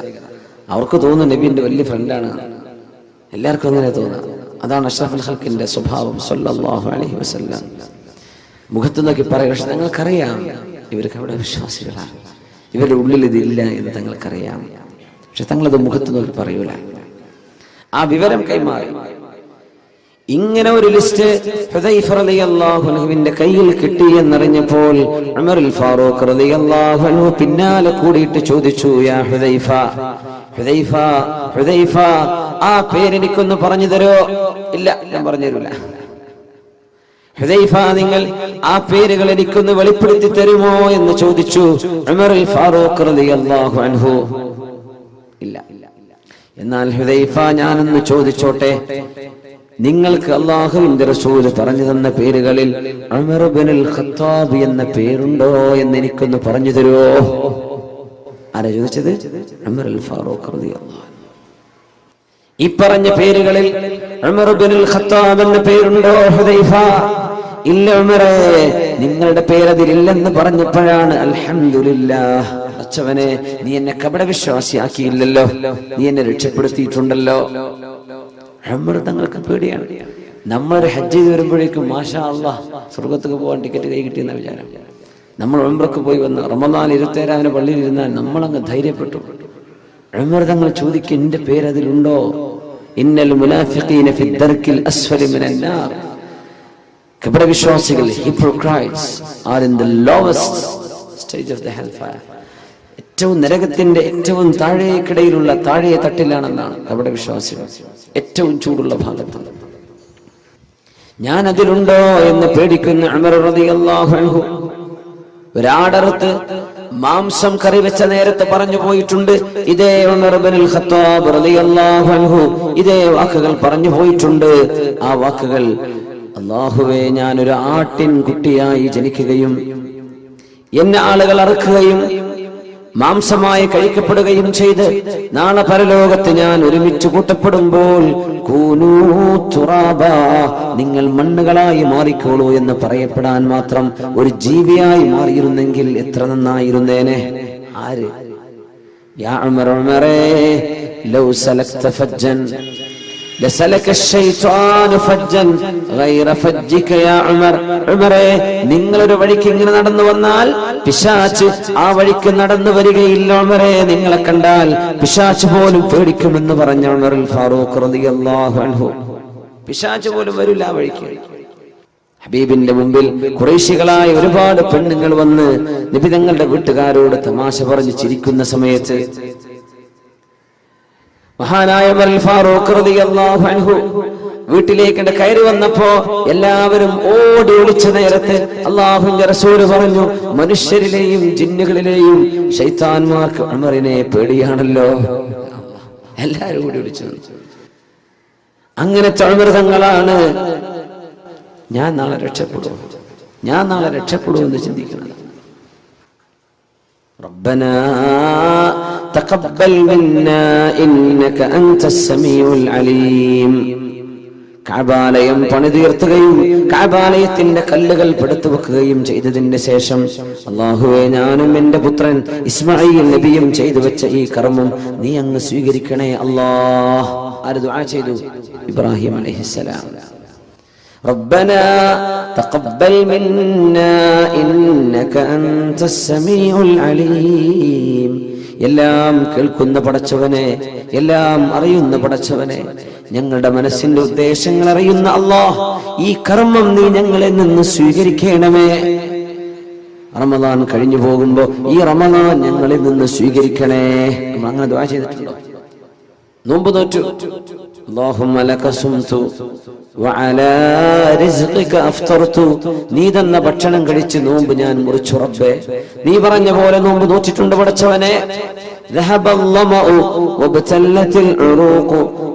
അവർക്ക് തോന്നുന്നു നബിന്റെ വലിയ ഫ്രണ്ടാണ്. എല്ലാവർക്കും അങ്ങനെ തോന്നാം. അതാണ് അഷ്റഫുൽ ഖൽഖിന്റെ സ്വഭാവം സ്വല്ലല്ലാഹു അലൈഹി വസല്ലം. മുഖത്ത് നോക്കി പറയും. പക്ഷെ തങ്ങൾക്കറിയാം ഇവർ കപടവിശ്വാസികളാണ്, ഇവരുടെ ഉള്ളിൽ ഇതില്ല എന്ന് തങ്ങൾക്കറിയാം. പക്ഷെ തങ്ങളത് മുഖത്ത് നോക്കി പറയൂല. ആ വിവരം കൈമാറി. ഇങ്ങനെ ഒരു ലിസ്റ്റ് ഹുദൈഫ റളിയല്ലാഹു അൻഹുവിന്റെ കയ്യിൽ കിട്ടി എന്നറിഞ്ഞപ്പോൾ ഉമറുൽ ഫാറൂഖ് റളിയല്ലാഹു അൻഹു പിന്നാലെ കൂടിയിട്ട് ചോദിച്ചു, യാ ഹുദൈഫ, ഹുദൈഫ, ഹുദൈഫ, ആ പേരെനിക്കൊന്ന് പറഞ്ഞു തരോ? ഇല്ല, ഞാൻ പറഞ്ഞു തരൂല. ഹുദൈഫ, നിങ്ങൾ ആ പേരുകൾ എനിക്കൊന്ന് വെളിപ്പെടുത്തി തരുമോ എന്ന് ചോദിച്ചു ഉമറുൽ ഫാറൂഖ് റളിയല്ലാഹു അൻഹു. ഇല്ല. എന്നാൽ ഹുദൈഫ, ഞാനൊന്ന് ചോദിച്ചോട്ടെ, നിങ്ങൾക്ക് അല്ലാഹുവിന്റെ റസൂൽ പറഞ്ഞു തന്ന പേരുകളിൽ ഉമർ ഇബ്നുൽ ഖത്താബ് എന്ന പേരുണ്ടോ എന്ന് എനിക്കൊന്ന് പറഞ്ഞു തരുമോ? ആരാ ചോദിച്ചത്? ഉമറുൽ ഫാറൂഖ് റളിയല്ലാഹു അൻഹു. ഈ പറഞ്ഞ പേരുകളിൽ ഉമർ ഇബ്നുൽ ഖത്താബ് എന്ന പേരുണ്ടോ ഹുദൈഫ? ഇല്ല ഉമറേ, നിങ്ങളുടെ പേരതിലില്ലെന്ന് പറഞ്ഞപ്പോഴാണ് അൽഹംദുലില്ലാഹ്, അച്ചവനെ നീ എന്നെ കപടവിശ്വാസിയാക്കിയില്ലല്ലോ, നീ എന്നെ രക്ഷപ്പെടുത്തിയിട്ടുണ്ടല്ലോ. ഉമർ തങ്ങൾക്ക് പേടിയാണ്. നമ്മളൊരു ഹജ്ജ് ചെയ്ത് വരുമ്പോഴേക്കും മാഷാ അല്ലാഹ് സ്വർഗത്തേക്ക് പോകാൻ ടിക്കറ്റ് കൈ കിട്ടിയെന്ന വിചാരം. നമ്മൾ ഉംറക്ക് പോയി വന്ന് റമദാൻ 27 പള്ളിയിൽ ഇരുന്നാൽ നമ്മളങ്ങ് ധൈര്യപ്പെട്ടു. ഉമർ തങ്ങൾ ചോദിക്കും, എന്റെ പേരതിലുണ്ടോ? ഇന്നൽ മുനാഫിഖീന ഫി ദർക്കിൽ അസ്ഫലി മിനൻ നാർ, കപടവിശ്വാസികൾ, hypocrites are in the lowest stage of the hellfire, ഏറ്റവും നരകത്തിന്റെ ഏറ്റവും താഴേക്കിടയിലുള്ള താഴെ തട്ടിലാണെന്നാണ് കപടവിശ്വാസികൾ, ഏറ്റവും ചൂടുള്ള ഭാഗത്ത്. ഞാൻ അതിലുണ്ടോ എന്ന് പേടിക്കുന്ന ഉമർ റളിയല്ലാഹു അൻഹു ഒരാടർത്ത് മാംസം കറി വെച്ച നേരത്തെ പറഞ്ഞു പോയിട്ടുണ്ട്. ഇതേ ഉമർ ഇബ്നുൽ ഖത്താബ് റളിയല്ലാഹു അൻഹു ഇതേ വാക്കുകൾ പറഞ്ഞു പോയിട്ടുണ്ട്. ആ വാക്കുകൾ, അല്ലാഹുവേ, ഞാനൊരു ആട്ടിൻ കുട്ടിയായി ജനിക്കുകയും എന്നെ ആളുകൾ അറുക്കുകയും മാംസമായി കഴിക്കപ്പെടുകയും ചെയ്ത് നാളെ പരലോകത്ത് ഞാൻ ഒരുമിച്ച് കൂട്ടപ്പെടുമ്പോൾ കൂനൂ തുറാബാ, നിങ്ങൾ മണ്ണുകളായി മാറിക്കോളൂ എന്ന് പറയപ്പെടാൻ മാത്രം ഒരു ജീവിയായി മാറിയിരുന്നെങ്കിൽ എത്ര നന്നായിരുന്നേനെ. ആര്? യാ ഉമർ, ഉമറേ, ലൗ സലക്ത ഫജ്ജൻ ലസലക ശൈത്വാനു ഫജ്ജൻ ഗൈറ ഫജ്ജിക യാ ഉമർ. ഉമറേ, നിങ്ങളൊരു വഴിക്ക് ഇങ്ങനെ നടന്നു വന്നാൽ പിശാച് ആ വഴിക്ക് നടന്നു വരികയില്ല ഉമറേ. നിങ്ങളെ കണ്ടാൽ പിശാച് പോലും പേടിക്കുമെന്ന് പറഞ്ഞ ഉമറുൽ ഫാറൂഖ് റളിയല്ലാഹു അൻഹു. പിശാച് പോലും വരില്ല ആ വഴിക്ക്. ഹബീബിന്റെ മുമ്പിൽ ഖുറൈശികളായ ഒരുപാട് പെണ്ണുങ്ങൾ വന്ന് നബി തങ്ങളുടെ വീട്ടുകാരോട് തമാശ പറഞ്ഞ് ചിരിക്കുന്ന സമയത്ത് മഹാനായ ഉമർ ഫാറൂഖ് റളിയല്ലാഹു അൻഹു വീട്ടിലേക്ക് കയറി വന്നപ്പോ എല്ലാവരും ഓടി ഒളിച്ച നേരത്തെ അല്ലാഹുവിന്റെ റസൂൽ പറഞ്ഞു, മനുഷ്യരിലെയും ജിന്നുകളിലെയും ശൈത്താന്മാർക്ക് ഉമറിനെ പേടിയാണല്ലോ. എല്ലാവരും ഓടി ഒളിച്ചു. അങ്ങനത്തെ ഉമർ തങ്ങളാണ് ഞാൻ നാളെ രക്ഷപ്പെടും എന്ന് ചിന്തിക്കുന്നത്. റബ്ബനാ തഖബ്ബൽ മിന്നാ ഇന്നക അൻതസ് സമീഉൽ അലീം. കഅബാലയം പണിതീർത്തുകയും കഅബാലയത്തിന്റെ കല്ലുകൾ പെടുത്തു വെക്കുകയും ചെയ്തതിന്റെ ശേഷം, അല്ലാഹുവേ, ഞാനും എന്റെ പുത്രൻ ഇസ്മാഈൽ നബിയും ചെയ്തു വെച്ച ഈ കർമ്മം നീ അങ്ങ് സ്വീകരിക്കണേ അല്ലാഹ്. ആര് ദുആ ചെയ്തു? ഇബ്രാഹിം അലൈഹിസ്സലാം. ربنا تقبل منا إنك أنت السميع العليم. എല്ലാം കേൾക്കുന്ന പടച്ചവനെ, എല്ലാം അറിയുന്ന പടച്ചവനെ, ഞങ്ങളുടെ മനസ്സിന്റെ ഉദ്ദേശങ്ങൾ അറിയുന്ന അല്ലാഹ്, ഈ കർമ്മം നീ ഞങ്ങളിൽ നിന്ന് സ്വീകരിക്കണമേ. റമദാൻ കഴിഞ്ഞു പോകുമ്പോ ഈ റമദാൻ ഞങ്ങളിൽ നിന്ന് സ്വീകരിക്കണേ. നമ്മൾ അങ്ങനെ ദുആ ചെയ്തിട്ടുണ്ടോ? നോമ്പ് നോറ്റു, اللهم لك صمت وعلى رزقك افطرت. നീ തന്ന ഭക്ഷണം കഴിച്ച് നോമ്പ് ഞാൻ മുറിച്ചു റബ്ബേ. നീ പറഞ്ഞ പോലെ നോമ്പ് നോറ്റിട്ടുണ്ട് പടച്ചവനെ. ذهب الظمأ وابتلت العروق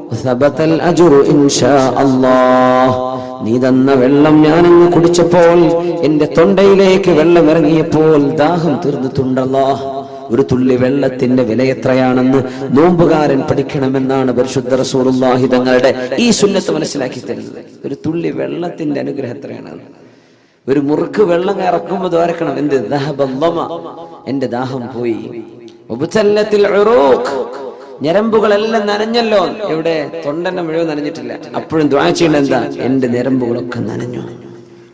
وثبت الأجر إن شاء الله. നീ തന്ന വെള്ളം ഞാനങ്ങ് കുടിച്ചപ്പോൾ, എന്റെ തൊണ്ടയിലേക്ക് വെള്ളം ഇറങ്ങിയപ്പോൾ ദാഹം തീർന്നിട്ടുണ്ടല്ലോ. ഒരു തുള്ളി വെള്ളത്തിന്റെ വില എത്രയാണെന്ന് നോമ്പുകാരൻ പഠിക്കണമെന്നാണ് പരിശുദ്ധ റസൂലുള്ളാഹി തങ്ങളുടെ ഈ സുന്നത്ത് മനസ്സിലാക്കി തരുന്നത്. ഒരു തുള്ളി വെള്ളത്തിന്റെ അനുഗ്രഹം എത്രയാണ്. ഒരു മുറുക്ക് വെള്ളം ഇറക്കുമ്പോൾ ദ്വാരക്കണം, എന്ത്? ദഹബല്ലമ, എന്റെ ദാഹം പോയി. വബതല്ലത്തിൽ ഉറൂഖ്, ഞരമ്പുകളെല്ലാം നനഞ്ഞല്ലോ. എവിടെ? തൊണ്ടന്നെ മുഴുവൻ നനഞ്ഞിട്ടില്ല. അപ്പോഴും ദുആ ചെയ്യണം, എന്താ? എന്റെ ഞരമ്പുകളൊക്കെ നനഞ്ഞു,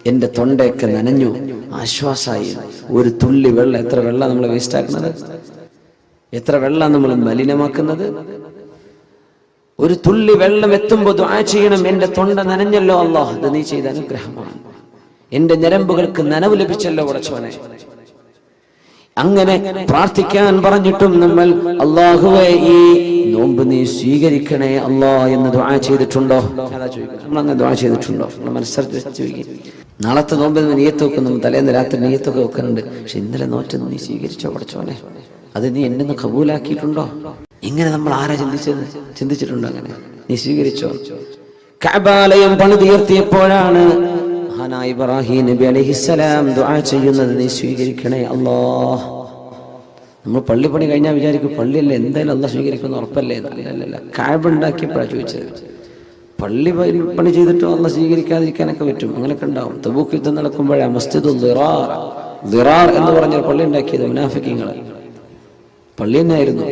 എന്റെ തൊണ്ടയൊക്കെ നനഞ്ഞു, ആശ്വാസമായി. ഒരു തുള്ളി വെള്ളം, എത്ര വെള്ളം നമ്മൾ വേസ്റ്റ് ആക്കുന്നത്, എത്ര വെള്ളം നമ്മൾ മലിനമാക്കുന്നത്. ഒരു തുള്ളി വെള്ളം എത്തുമ്പോൾ ദുആ ചെയ്യണം, എന്റെ തൊണ്ട നനഞ്ഞല്ലോ അല്ലാഹ്, അത് നീ ചെയ്ത അനുഗ്രഹമാണ്. എന്റെ ഞരമ്പുകൾക്ക് നനവ് ലഭിച്ചല്ലോ പടച്ചവനെ. അങ്ങനെ പ്രാർത്ഥിക്കാൻ പറഞ്ഞിട്ടും നമ്മൾ അല്ലാഹുവേ ഈ നോമ്പ് നീ സ്വീകരിക്കണേ അല്ലാ എന്ന് ദുആ ചെയ്തിട്ടുണ്ടോ? നമ്മൾ അങ്ങനെ ദുആ ചെയ്തിട്ടുണ്ടോ? നമ്മൾ മനസ്സറിച്ച് ചോദിക്കും. നാളത്തെ നോമ്പിൽ നിയ്യത്ത് വെക്കും, നമ്മൾ തലേന്ന് രാത്രി നിയ്യത്തൊക്കെ വെക്കുന്നുണ്ട്. പക്ഷെ ഇന്നലെ നോറ്റെന്ന് നീ സ്വീകരിച്ചോ പടച്ചോനെ? അത് നീ എന്നെ ഒന്ന് കബൂലാക്കിയിട്ടുണ്ടോ? ഇങ്ങനെ നമ്മൾ ആരാ ചിന്തിച്ചിട്ടുണ്ടോ? അങ്ങനെ നീ സ്വീകരിച്ചോ? കഅബാലയം പണിതീർത്തിയപ്പോഴാണ് മഹാനായ ഇബ്രാഹിം നബി അലൈഹിസ്സലാം ദുആ ചെയ്യുന്നത്, നീ സ്വീകരിക്കണേ അല്ലാഹ്. നമ്മൾ പള്ളി പണി കഴിഞ്ഞാൽ വിചാരിക്കും പള്ളിയല്ലേ എന്തായാലും അല്ലാഹ് സ്വീകരിക്കുമെന്ന് ഉറപ്പല്ലേ? അല്ലല്ല, കഅബ ഉണ്ടാക്കിയപ്പോഴാണ് ചോദിച്ചത്. പള്ളി പണി ചെയ്തിട്ടും അല്ലാഹ് സ്വീകരിക്കാതിരിക്കാനൊക്കെ പറ്റും, അങ്ങനെയൊക്കെ ഉണ്ടാവും. തബൂക്ക് യുദ്ധം നടക്കുമ്പോഴാണ് മസ്ജിദുൽ ദിറാർ എന്ന് പറഞ്ഞ പള്ളി ഉണ്ടാക്കിയത് മുനാഫിഖീങ്ങൾ. പള്ളി തന്നെയായിരുന്നു.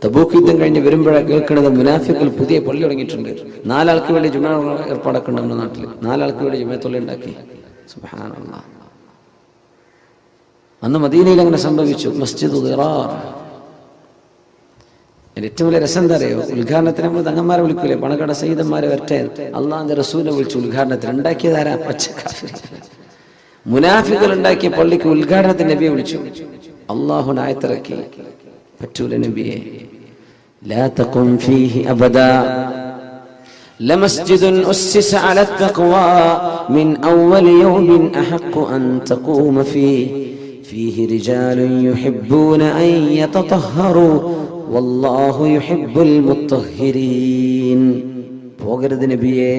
തബൂക്ക് യുദ്ധം കഴിഞ്ഞ് വരുമ്പോഴാണ് കേൾക്കുന്നത് മുനാഫിഖുകൾ പുതിയ പള്ളി തുടങ്ങിയിട്ടുണ്ട്. 4 ആൾക്ക് വേണ്ടി ജുമാ ഏർപ്പാടൊക്കെ ഉണ്ട് നമ്മുടെ നാട്ടിൽ. 4 ആൾക്ക് വേണ്ടി ജുമഅത്തുൽ ഉണ്ടാക്കി. സുബ്ഹാനല്ലാഹ്. അന്ന് മദീനയിൽ അങ്ങനെ സംഭവിച്ചു. മസ്ജിദുൽ ദിറാർ. ഏറ്റവും വലിയ രസം എന്താ അറിയോ? ഉദ്ഘാടനത്തിന് നമ്മൾ തങ്ങന്മാരെ വിളിക്കൂലേ, പണക്കട സയ്യിദന്മാരെ വരട്ടെ, അള്ളാഹിന്റെ റസൂലിനെ വിളിച്ചു ഉദ്ഘാടനത്തിന്. ഉണ്ടാക്കിയതാരാ? പച്ചക്കാഫിർ മുനാഫിഖുകൾ ഉണ്ടാക്കിയ പള്ളിക്ക് ഉദ്ഘാടനത്തിന് നബിയെ വിളിച്ചു. അള്ളാഹു ആയത്തിറക്കി, പറ്റൂല നബിയെ, ലാ തഖും ഫീഹി അബദാ ലമസ്ജിദുൻ ഉസ്സിസ അലാ തഖ്വാ മിൻ അവ്വൽ യൗമിൻ അഹഖു അൻ തഖൂമ ഫീഹി ഫീഹി റിജാലുൻ യുഹിബ്ബൂന അൻ യതതഹറു വല്ലാഹു യുഹിബ്ബുൽ മുത്തഹിരീൻ. പോകരുത് നബിയേ,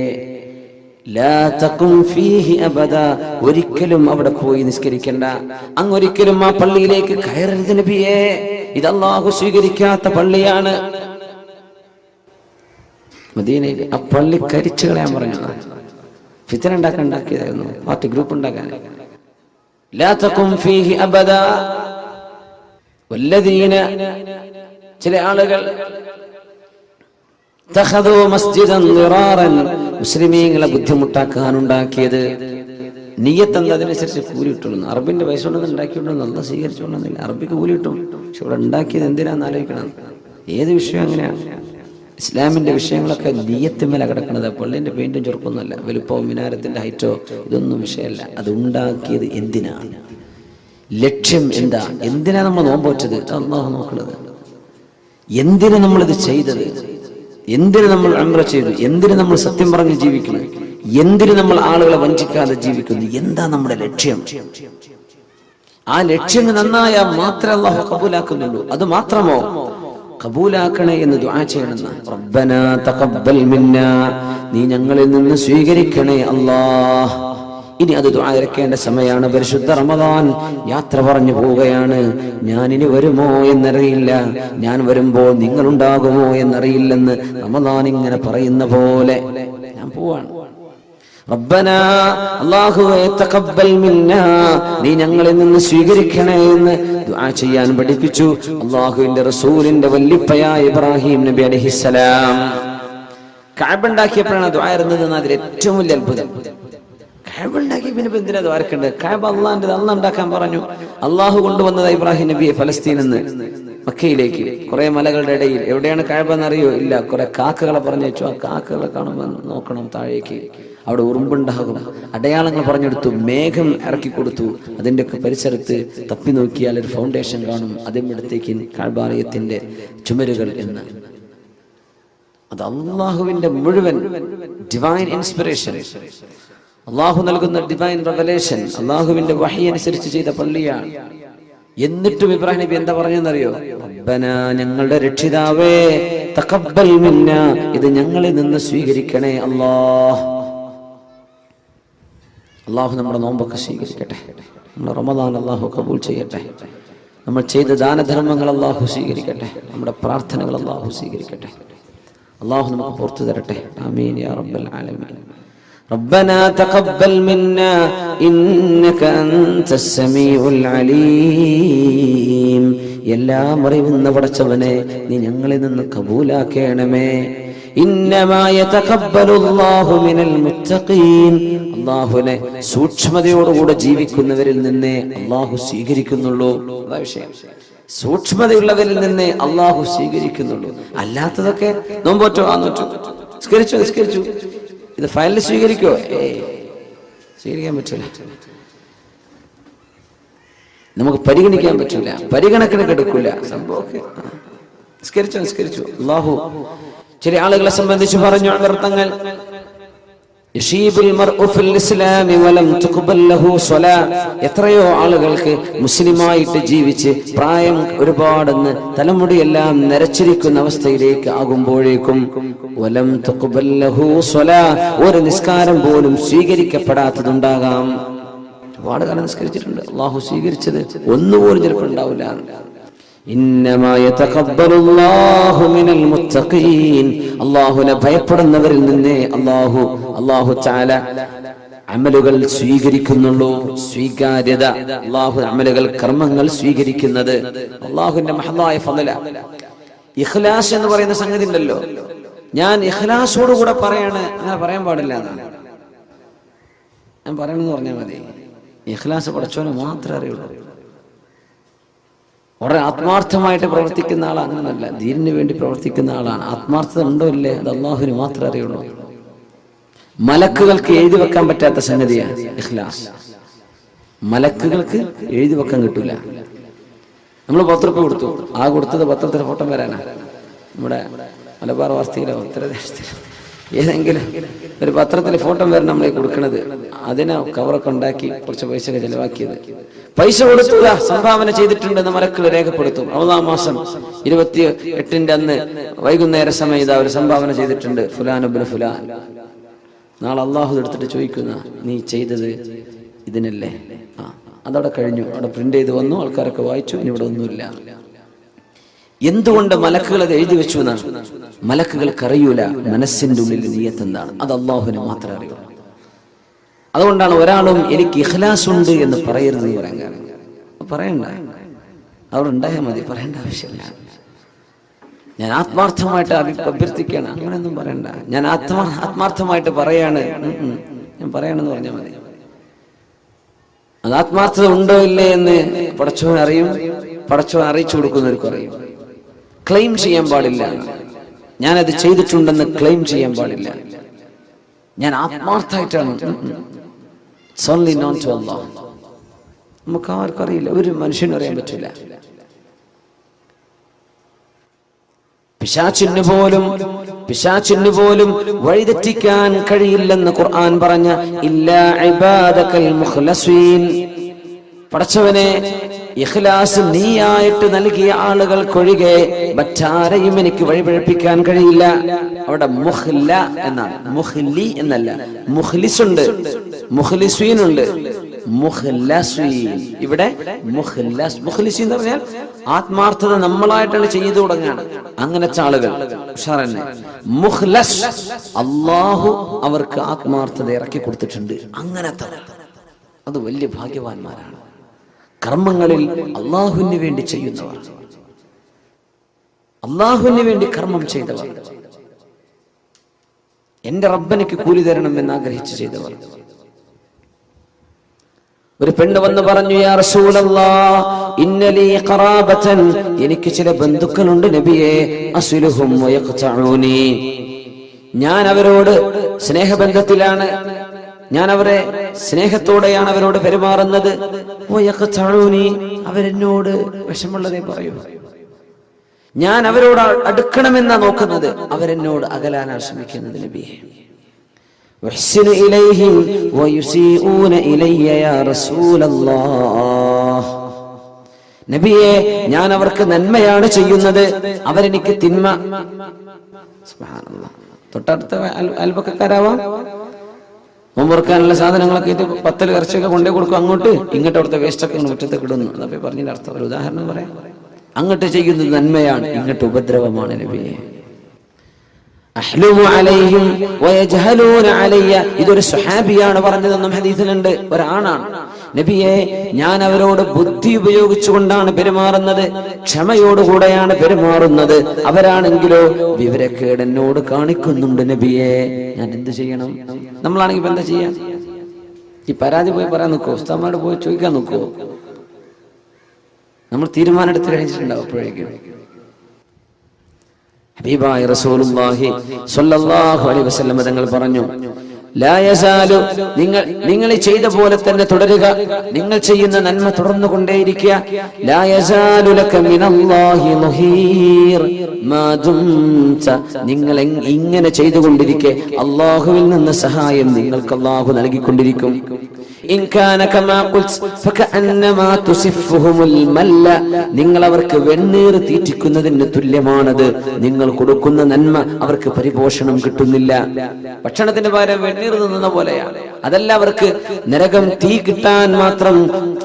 ലാ തഖും ഫീഹി അബദ, ഒരിക്കലും അവിടെ പോയി നിസ്കരിക്കണ്ട, അങ്ങൊരിക്കലും ആ പള്ളിയിലേക്ക് കയറരുത് നബിയേ, ഇത് അല്ലാഹു സ്വീകരിക്കാത്ത പള്ളിയാണ്. മദീനയിൽ ആ പള്ളി കരിച്ചു കളയാൻ പറഞ്ഞു, ഫിത്ന ഉണ്ടാക്കിയതായിരുന്നു, പാർട്ടി ഗ്രൂപ്പ് ഉണ്ടാക്കാൻ. ലാ തഖും ഫീഹി അബദ വല്ലദീന, ചില ആളുകൾ തഖദൂ മസ്ജിദൻ ദിറാറൻ, മുസ്ലിമീങ്ങളെ ബുദ്ധിമുട്ടാക്കാനുണ്ടാക്കിയത്. നിയ്യത്ത് എന്താ, അതിനനുസരിച്ച് കൂലി കിട്ടുള്ളൂ. അറബിന്റെ പൈസ കൊണ്ടൊന്നും ഉണ്ടാക്കിയിട്ടുണ്ടോ നല്ല സ്വീകരിച്ചോളന്നില്ല, അറബിക്ക് കൂലി കിട്ടും. പക്ഷെ ഇവിടെ ഉണ്ടാക്കിയത് എന്തിനാന്ന് ആലോചിക്കണം. ഏത് വിഷയം അങ്ങനെയാണ്. ഇസ്ലാമിന്റെ വിഷയങ്ങളൊക്കെ നിയ്യത്തിന്മേല കിടക്കുന്നത്. പള്ളിന്റെ പെയിന്റും ചുരുക്കൊന്നുമല്ല, വലുപ്പവും മിനാരത്തിന്റെ ഹൈറ്റോ ഇതൊന്നും വിഷയമല്ല. അത് ഉണ്ടാക്കിയത് എന്തിനാണ്, ലക്ഷ്യം എന്താ, എന്തിനാ നമ്മൾ നോമ്പൊറ്റത്, അല്ലാഹു നോക്കുന്നത്. എന്തിനു നമ്മളിത് ചെയ്തത്, എന്തിനു നമ്മൾ ഉംറ ചെയ്തു, എന്തിനു നമ്മൾ സത്യം പറഞ്ഞ് ജീവിക്കുന്നു, എന്തിനു നമ്മൾ ആളുകളെ വഞ്ചിക്കാതെ ജീവിക്കുന്നു, എന്താ നമ്മുടെ ലക്ഷ്യം. ആ ലക്ഷ്യം നന്നായാൽ മാത്രമേ അല്ലാഹു കബൂലാക്കുന്നുള്ളൂ. അത് മാത്രമോ, കബൂലാക്കണേ എന്ന് ദുആ ചെയ്യണമെന്ന്. റബ്ബനാ തഖബ്ബൽ മിന്നാ, നീ ഞങ്ങളിൽ നിന്ന് സ്വീകരിക്കണേ അല്ലാഹ്. ഇനി അത് ദുആ ഇറക്കേണ്ട സമയമാണ്. പരിശുദ്ധ റമദാൻ യാത്ര പറഞ്ഞു പോവുകയാണ്. ഞാനിനി വരുമോ എന്നറിയില്ല, ഞാൻ വരുമ്പോൾ നിങ്ങൾ ഉണ്ടാകുമോ എന്നറിയില്ലെന്ന് റമദാൻ ഇങ്ങനെ പറയുന്ന പോലെ ഞാൻ പോവാണ്. റബ്ബനാ, അല്ലാഹുവേ, തഖബ്ബൽ മിന്നാ, നീ ഞങ്ങളിൽ നിന്ന് സ്വീകരിക്കണേ എന്ന് ദുആ ചെയ്യാൻ പഠിപ്പിച്ചു അല്ലാഹുവിന്റെ റസൂലിന്റെ വല്ലിപ്പയായ ഇബ്രാഹിം നബി അലൈഹിസ്സലാം. കഅബ ഉണ്ടാക്കിയപ്പോഴാണ് ദുആ ഇരുന്നത്. അതിൽ ഏറ്റവും വലിയ അത്ഭുതം, കഅബ ഉണ്ടാക്കി പിന്നെ എന്തിനാ ദ്വാരക്കേണ്ടത്? കഅബ അല്ലാഹുവിന്റെ, അല്ലാഹ് ഉണ്ടാക്കാൻ പറഞ്ഞു. അല്ലാഹു കൊണ്ടുവന്നത് ഇബ്രാഹിം നബിയെ ഫലസ്തീനിൽ നിന്ന് മക്കയിലേക്ക്, കുറെ മലകളുടെ ഇടയിൽ. എവിടെയാണ് കഅബ എന്നറിയോ? ഇല്ല. കുറെ കാക്കകളെ പറഞ്ഞു വെച്ചു. ആ കാക്കകളെ കാണുമ്പോൾ നോക്കണം താഴേക്ക്, അവിടെ ഉറുമ്പുണ്ടാകും. അടയാളങ്ങൾ പറഞ്ഞെടുത്തു, മേഘം ഇറക്കി കൊടുത്തു. അതിന്റെ ഒക്കെ പരിസരത്ത് തപ്പി നോക്കിയാൽ ഒരു ഫൗണ്ടേഷൻ കാണും. അതിനടുത്തേക്ക് കഅബാലയത്തിന്റെ ചുമരുകൾ എന്ന്. അത് അല്ലാഹുവിന്റെ മുഴുവൻ ഡിവൈൻ ഇൻസ്പിറേഷൻ, അല്ലാഹു നൽകുന്ന ഡിവൈൻ റെവലേഷൻ, അല്ലാഹുവിന്റെ വഹി അനുസരിച്ച് ചെയ്ത പള്ളിയാണ്. എന്നിട്ടും ഇബ്രാഹിം നബി എന്താ പറഞ്ഞെന്നറിയോ? റബ്ബനാ, ഞങ്ങളുടെ രക്ഷിതാവേ, തഖബ്ബൽ മിന്നാ, ഇത് ഞങ്ങളിൽ നിന്ന് സ്വീകരിക്കണേ അല്ലാഹ്. അല്ലാഹു നമ്മുടെ നോമ്പൊക്കെ സ്വീകരിക്കട്ടെ, നമ്മുടെ റമദാൻ അല്ലാഹു കബൂൽ ചെയ്യട്ടെ, നമ്മൾ ചെയ്ത ദാനധർമ്മങ്ങൾ അല്ലാഹു സ്വീകരിക്കട്ടെ, നമ്മുടെ പ്രാർത്ഥനകൾ അല്ലാഹു സ്വീകരിക്കട്ടെ. അല്ലാഹു നമുക്ക് പുറത്തു തരട്ടെ. ആമീൻ യാ റബ്ബൽ ആലമീൻ. ربنا تقبل منا إنك أنت السميع العليم. എല്ലാം അറിയുന്ന പടച്ചവനെ, നീ ഞങ്ങളിൽ നിന്ന് കബൂലാക്കണമേ. ഇന്നമാ യതഖബ്ബലുല്ലാഹു മിനൽ മുത്തഖീൻ, അല്ലാഹുവിനെ സൂക്ഷ്മതയോടുകൂടെ ജീവിക്കുന്നവരിൽ നിന്നേ അല്ലാഹു സ്വീകരിക്കുന്നുള്ളൂ. അതാ വിഷയം. സൂക്ഷ്മതയുള്ളവരിൽ നിന്നേ അല്ലാഹു സ്വീകരിക്കുന്നുള്ളൂ. അല്ലാത്തതൊക്കെ നോമ്പോറ്റോ, ആന്നോറ്റോ, നിസ്കരിച്ചു, ഇത് ഫയലിൽ സ്വീകരിക്കോ? സ്വീകരിക്കാൻ പറ്റൂല, നമുക്ക് പരിഗണിക്കാൻ പറ്റൂല, പരിഗണക്കിന് എടുക്കൂല. സംഭവമൊക്കെ നിസ്കരിച്ചു. അല്ലാഹു ചില ആളുകളെ സംബന്ധിച്ച് പറഞ്ഞു അർത്ഥങ്ങൾ, എത്രയോ ആളുകൾക്ക് മുസ്ലിമായിട്ട് ജീവിച്ച് പ്രായം ഒരുപാടെന്ന് തലമുടിയെല്ലാം നരച്ചിരിക്കുന്ന അവസ്ഥയിലേക്ക് ആകുമ്പോഴേക്കും വലം തുഖ്ബൽ ലഹു സ്വലാ, ഒരു നിസ്കാരം പോലും സ്വീകരിക്കപ്പെടാത്തതുണ്ടാകാം. ഒരുപാട് കാലം നിസ്കരിച്ചിട്ടുണ്ട്, അല്ലാഹു സ്വീകരിച്ചത് ഒന്നുപോലും ചിലപ്പോൾ ഉണ്ടാവില്ല. ഇന്നമാ യതഖബ്ബലുല്ലാഹു മിനൽ മുത്തഖീൻ, അല്ലാഹുവിനെ ഭയപ്പെടുന്നവരിൽ നിന്നേ അല്ലാഹു തആല അമലുകൾ സ്വീകരിക്കുന്നുള്ളൂ. സ്വീകാര്യത, അല്ലാഹു അമലുകൾ, കർമ്മങ്ങൾ സ്വീകരിക്കുന്നത് അല്ലാഹുവിന്റെ മഹദായ ഫളല. ഇഖ്ലാസ് എന്ന് പറയുന്ന സംഗതി ഉണ്ടല്ലോ, ഞാൻ ഇഖ്ലാസോടുകൂടെ പറയാണ്, അങ്ങനെ പറയാൻ പാടില്ല എന്നാണ് ഞാൻ പറയണമെന്ന് പറഞ്ഞാൽ മതി. ഇഖ്ലാസ് പടച്ചവനെ മാത്രമേ അറിയുള്ളൂ. വളരെ ആത്മാർത്ഥമായിട്ട് പ്രവർത്തിക്കുന്ന ആൾ അങ്ങനെയല്ല, ദീനിന് വേണ്ടി പ്രവർത്തിക്കുന്ന ആളാണ്. ആത്മാർത്ഥത ഉണ്ടോ ഇല്ലേ, അത് അല്ലാഹുവിന് മാത്രമേ അറിയുള്ളൂ. മലക്കുകൾക്ക് എഴുതി വെക്കാൻ പറ്റാത്ത സംഗതിയാണ് ഇഖ്ലാസ്. മലക്കുകൾക്ക് എഴുതി വെക്കാൻ കിട്ടൂല. നമ്മൾ 10 രൂപ കൊടുത്തു, ആ കൊടുത്തത് പത്രത്തിലെ ഫോട്ടോ വരാനാ. നമ്മുടെ മലബാർ വാർത്തയിലോ ഉത്തരദേശത്തിലോ ഏതെങ്കിലും ഒരു പത്രത്തിൽ ഫോട്ടോ വരെ നമ്മളെ കൊടുക്കണത്, അതിനെ കവറൊക്കെ ഉണ്ടാക്കി കുറച്ച് പൈസ ഒക്കെ ചെലവാക്കിയത്. പൈസ കൊടുത്തുക സംഭാവന ചെയ്തിട്ടുണ്ടെന്ന് മലക്കുകൾ രേഖപ്പെടുത്തും. റമദാൻ മാസം 28 അന്ന് വൈകുന്നേര സമയം ഇതാ ഒരു സംഭാവന ചെയ്തിട്ടുണ്ട്, ഫുലാൻ ഇബ്നു ഫുലാൻ. നാളെ അള്ളാഹു എടുത്തിട്ട് ചോദിക്കുന്ന, നീ ചെയ്തത് ഇതിനല്ലേ? അതവിടെ കഴിഞ്ഞു, അവിടെ പ്രിന്റ് ചെയ്ത് വന്നു, ആൾക്കാരൊക്കെ വായിച്ചു, ഇനി ഇവിടെ ഒന്നുമില്ല. എന്തുകൊണ്ട് മലക്കുകൾ അത് എഴുതി വെച്ചു എന്നാണ്? മലക്കുകൾക്ക് അറിയൂല മനസ്സിന്റെ ഉള്ളിൽ നിയ്യത്ത് എന്താണ്, അത് അള്ളാഹുവിന് മാത്രമേ അറിയൂ. അതുകൊണ്ടാണ് ഒരാളും എനിക്ക് ഇഖ്ലാസ് ഉണ്ട് എന്ന് പറയരുതെന്ന് പറയാൻ കാരണം. പറയണ്ട, അവിടെ ഉണ്ടായാൽ മതി, പറയേണ്ട ആവശ്യമില്ല. ഞാൻ ആത്മാർത്ഥമായിട്ട് അഭ്യർത്ഥിക്കുകയാണ്, അങ്ങനെയൊന്നും പറയണ്ട. ഞാൻ ആത്മാർത്ഥമായിട്ട് പറയാണ്, ഞാൻ പറയണമെന്ന് പറഞ്ഞാൽ മതി. അത് ആത്മാർത്ഥത ഉണ്ടോ ഇല്ലേ എന്ന് പടച്ചവൻ അറിയും, പടച്ചവൻ അറിയിച്ചു കൊടുക്കുന്നവർക്ക് അറിയും. ക്ലെയിം ചെയ്യാൻ പാടില്ല, ഞാനത് ചെയ്തിട്ടുണ്ടെന്ന് ക്ലെയിം ചെയ്യാൻ പാടില്ല. ഞാൻ ആത്മാർത്ഥമായിട്ടാണ്. നമുക്ക് ആർക്കും അറിയില്ല, ഒരു മനുഷ്യനും അറിയാൻ പറ്റില്ല. പിശാചിന് പോലും വഴിതെറ്റിക്കാൻ കഴിയില്ലെന്ന് ഖുർആൻ പറഞ്ഞ ഇല്ലാ ഇബാദകൽ മുഖ്ലസീൻ, പടച്ചവനെ ഇഖ്ലാസ് നീയായിട്ട് നൽകിയ ആളുകൾക്കൊഴികെ മറ്റാരെയും എനിക്ക് വഴിപഴപ്പിക്കാൻ കഴിയില്ല. അവിടെ മുഖ്ല എന്നാണ്, മുഖ്ലി എന്നല്ല. മുഖ്ലിസുണ്ട്, മുഖ്ലിസീനുണ്ട്, മുഖ്ലസീൻ. ഇവിടെ മുഖ്ലിസീൻ എന്ന് പറഞ്ഞാൽ ആത്മാർത്ഥത നമ്മളായിട്ടാണ് ചെയ്തു തുടങ്ങുകയാണ്. അങ്ങനത്തെ ആളുകൾ ഉഷാറന്നെ. മുഖ്ലസ്, അള്ളാഹു അവർക്ക് ആത്മാർത്ഥത ഇറക്കി കൊടുത്തിട്ടുണ്ട്. അങ്ങനത്തെ അത് വലിയ ഭാഗ്യവാന്മാരാണ്. കർമ്മങ്ങളിൽ അള്ളാഹുവിന് വേണ്ടി ചെയ്യുന്നവർ, അള്ളാഹുവിന് വേണ്ടി കർമ്മം ചെയ്തവർ, എന്റെ റബ്ബനിക്ക് കൂലി തരണം എന്ന് ആഗ്രഹിച്ച് ചെയ്തവർ. ഒരു പെണ്ണ് വന്ന് പറഞ്ഞു, യാ റസൂലല്ലാഹ് ഇന്നലി ഖറാബതൻ, എനിക്ക് ചില ബന്ധുക്കളുണ്ട് നബിയേ, അസ്ലുഹും വയഖ്തഊനി, ഞാൻ അവരോട് സ്നേഹബന്ധത്തിലാണ്, ഞാൻ അവരെ സ്നേഹത്തോടെയാണ് അവരോട് പെരുമാറുന്നത്. അവരെന്നോട് വിഷമുള്ളതേ പറയൂ, ഞാൻ അവരോട് അടുക്കണമെന്നാ നോക്കുന്നത്, അവരെന്നോട് അകലാനാണ് ശ്രമിക്കുന്നത് നബിയെ. നബിയെ, ഞാൻ അവർക്ക് നന്മയാണ് ചെയ്യുന്നത്, അവരെനിക്ക് തിന്മ. തൊട്ടടുത്ത അയൽപക്കക്കാരാവാം, നോമ്പുറക്കാനുള്ള സാധനങ്ങളൊക്കെ 10 ഇറച്ചിയൊക്കെ കൊണ്ടേ കൊടുക്കും, അങ്ങോട്ട് ഇങ്ങോട്ട് അവിടുത്തെ വേസ്റ്റൊക്കെ മുറ്റത്തേക്ക് ഇടുന്നു. അതപ്പോ പറഞ്ഞതിന്റെ അർത്ഥം ഒരു ഉദാഹരണം പറയാം. അങ്ങോട്ട് ചെയ്യുന്നത് നന്മയാണ്, ഇങ്ങോട്ട് ഉപദ്രവമാണ് നബിയെ. അഹ്ലുമു അലൈഹിം വയജ്ഹലൂന അലയ്യ, ഇതൊരു സ്വഹാബിയാണ് പറഞ്ഞതെന്നും ഹദീസിലുണ്ട്, ഒരാണാണ്. നബിയെ, ഞാൻ അവരോട് ബുദ്ധി ഉപയോഗിച്ചുകൊണ്ടാണ് പെരുമാറുന്നത്, ക്ഷമയോടുകൂടെയാണ് പെരുമാറുന്നത്, അവരാണെങ്കിലോ വിവരക്കേട് എന്നോട് കാണിക്കുന്നുണ്ട് നബിയെ, ഞാൻ എന്ത് ചെയ്യണം? നമ്മളാണെങ്കിൽ ഇപ്പൊ എന്താ ചെയ്യാം? ഈ പരാതി പോയി പറയാൻ നോക്കോ? ഉസ്താദന്മാരോട് പോയി ചോദിക്കാൻ നോക്കോ? നമ്മൾ തീരുമാനം എടുത്ത് കഴിഞ്ഞിട്ടുണ്ടാവും. അപ്പോഴേക്കും ഹബീബായ റസൂലുള്ളാഹി സ്വല്ലല്ലാഹു അലൈഹി വസല്ലം തങ്ങൾ പറഞ്ഞു, ലാ യസാലു, നിങ്ങൾ ചെയ്ത പോലെ തന്നെ തുടരുക, നിങ്ങൾ ചെയ്യുന്ന നന്മ തുടർന്നു കൊണ്ടേയിരിക്കുക. ലാ യസാലു ലക മിനല്ലാഹി മുഹീർ മാ ദുംത, നിങ്ങൾ ഇങ്ങനെ ചെയ്തുകൊണ്ടിരിക്കെ അല്ലാഹുവിൽ നിന്ന് സഹായം നിങ്ങൾക്ക് അല്ലാഹു നൽകിക്കൊണ്ടിരിക്കും. ഇൻ കാന കമാ ഖുൽത് ഫകഅന്നമാ തുസിഫുഹുൽ മല്ല, നിങ്ങൾ അവർക്ക് വെണ്ണീർ തീറ്റിക്കുന്നതിന് തുല്യമാണത്. നിങ്ങൾ കൊടുക്കുന്ന നന്മ അവർക്ക് പരിപോഷണം കിട്ടുന്നില്ല. ഭക്ഷണത്തിന് പകരം വെണ്ണീർ തിന്നുന്ന പോലെയാണ്. അതല്ല, അവർക്ക് നരകം തീ കിട്ടാൻ മാത്രം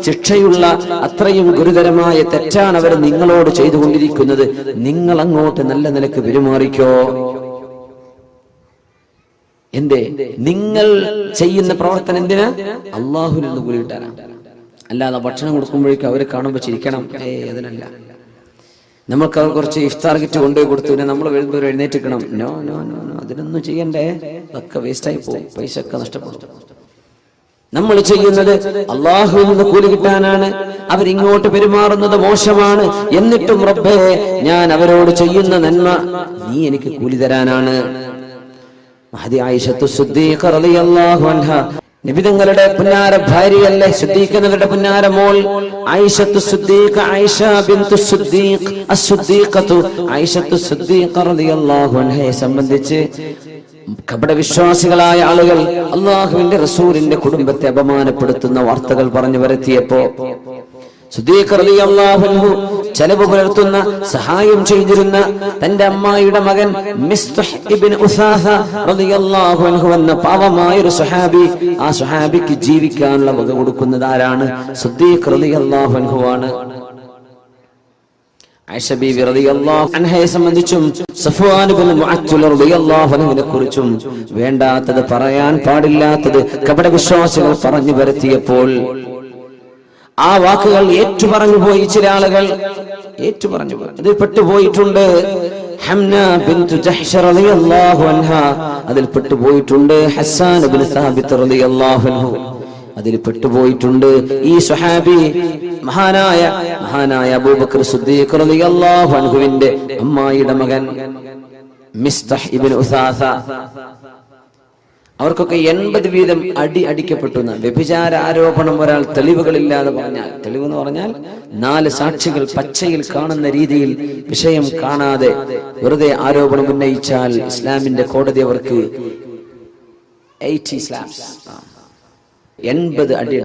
ശിക്ഷയുള്ള അത്രയും ഗുരുതരമായ തെറ്റാണ് അവർ നിങ്ങളോട് ചെയ്തുകൊണ്ടിരിക്കുന്നത്. നിങ്ങൾ അങ്ങോട്ട് നല്ല നിലക്ക് പെരുമാറിക്കോ. എന്തേ? നിങ്ങൾ ചെയ്യുന്ന പ്രവർത്തനം എന്തിനാ? അള്ളാഹുവിൽ നിന്ന് കൂലി കിട്ടാനാ. അല്ലാതെ ഭക്ഷണം കൊടുക്കുമ്പോഴേക്കും അവരെ കാണുമ്പോൾ ചിരിക്കണം, അതിനല്ല. നമ്മൾക്ക് അവർ കുറച്ച് ഇഫ്താർ കിറ്റ് കൊണ്ടുപോയി കൊടുത്തു, പിന്നെ നമ്മൾ വരുമ്പോൾ എഴുന്നേറ്റിക്കണം. നോ നോ നോ നോ, അതിനൊന്നും ചെയ്യണ്ടേ, അതൊക്കെ വേസ്റ്റായി പോകും, പൈസ ഒക്കെ നഷ്ടപ്പെടും. നമ്മൾ ചെയ്യുന്നത് അള്ളാഹുവിൽ നിന്ന് കൂലി കിട്ടാനാണ്. അവരിങ്ങോട്ട് പെരുമാറുന്നത് മോശമാണ്, എന്നിട്ടും റബ്ബേ ഞാൻ അവരോട് ചെയ്യുന്ന നന്മ നീ എനിക്ക് കൂലി തരാനാണ്. മഹദി ആയിഷത്തു സിദ്ദീഖ റളിയല്ലാഹു അൻഹ, നബി തങ്ങളുടെ പുന്നാര ഭാര്യയല്ലേ, സിദ്ദീഖിന്റെ പുന്നാര മോൾ ആയിഷത്തു സിദ്ദീഖ, ആയിഷ ബിൻതു സിദ്ദീഖ് അസ്സുദ്ദീഖത്തു, ആയിഷത്തു സിദ്ദീഖ റളിയല്ലാഹു അൻഹയെ സംബന്ധിച്ച് കപടവിശ്വാസികളായ ആളുകൾ അള്ളാഹുവിന്റെ റസൂലിന്റെ കുടുംബത്തെ അപമാനപ്പെടുത്തുന്ന വാർത്തകൾ പറഞ്ഞു വരുത്തിയപ്പോ സിദ്ദീഖ് റളിയല്ലാഹു അൻഹു ചെലവ് പുലർത്തുന്ന സഹായം ചെയ്തിരുന്ന തന്റെ അമ്മായിയുടെ മകൻ മിസ്തഹ് ഇബ്നു ഉസാസ റളിയല്ലാഹു അൻഹു എന്ന പാവമായ ഒരു സ്വഹാബി, ആ സ്വഹാബിക്ക് ജീവിക്കാനുള്ള വക കൊടുക്കുന്നത് ആരാണ്? സിദ്ദീഖ് റളിയല്ലാഹു അൻഹു ആണ്. ആയിഷ ബീവി റളിയല്ലാഹു അൻഹയെ സംബന്ധിച്ചും സഫ്വാൻ ഇബ്നു മുഅത്തിൽ റളിയല്ലാഹു അൻഹുവിനെ കുറിച്ചും വേണ്ടാത്തത് പറയാൻ പാടില്ലാത്തത് കപടവിശ്വാസികൾ പറഞ്ഞു വരുത്തിയപ്പോൾ ആ വാക്കുകൾ ഏറ്റുപറഞ്ഞു പോയി. ചില ആളുകൾ ഏറ്റുപറഞ്ഞു അതിൽ പെട്ടുപോയിട്ടുണ്ട്. ഹംന ബിൻതു ജഹ്ഷ് റളിയല്ലാഹു അൻഹ അതിൽ പെട്ടുപോയിട്ടുണ്ട്. ഹസ്സാൻ ഇബ്നു സാബിത്ത് റളിയല്ലാഹു അൻഹു അതിൽ പെട്ടുപോയിട്ടുണ്ട്. ഈ സ്വഹാബി മഹാനായ അബൂബക്കർ സിദ്ദീഖ് റളിയല്ലാഹു അൻഹുവിന്റെ അമ്മായിയുടെ മകൻ മിസ്തഹ് ഇബ്നു ഉസാസ, അവർക്കൊക്കെ 80 വീതം അടിക്കപ്പെട്ടു. വ്യഭിചാര ആരോപണം ഒരാൾ തെളിവുകളില്ലാതെ പറഞ്ഞാൽ, തെളിവെന്ന് പറഞ്ഞാൽ 4 സാക്ഷികൾ പച്ചയിൽ കാണുന്ന രീതിയിൽ വിഷയം കാണാതെ വെറുതെ ആരോപണം ഉന്നയിച്ചാൽ ഇസ്ലാമിന്റെ കോടതി അവർക്ക് 80 അടി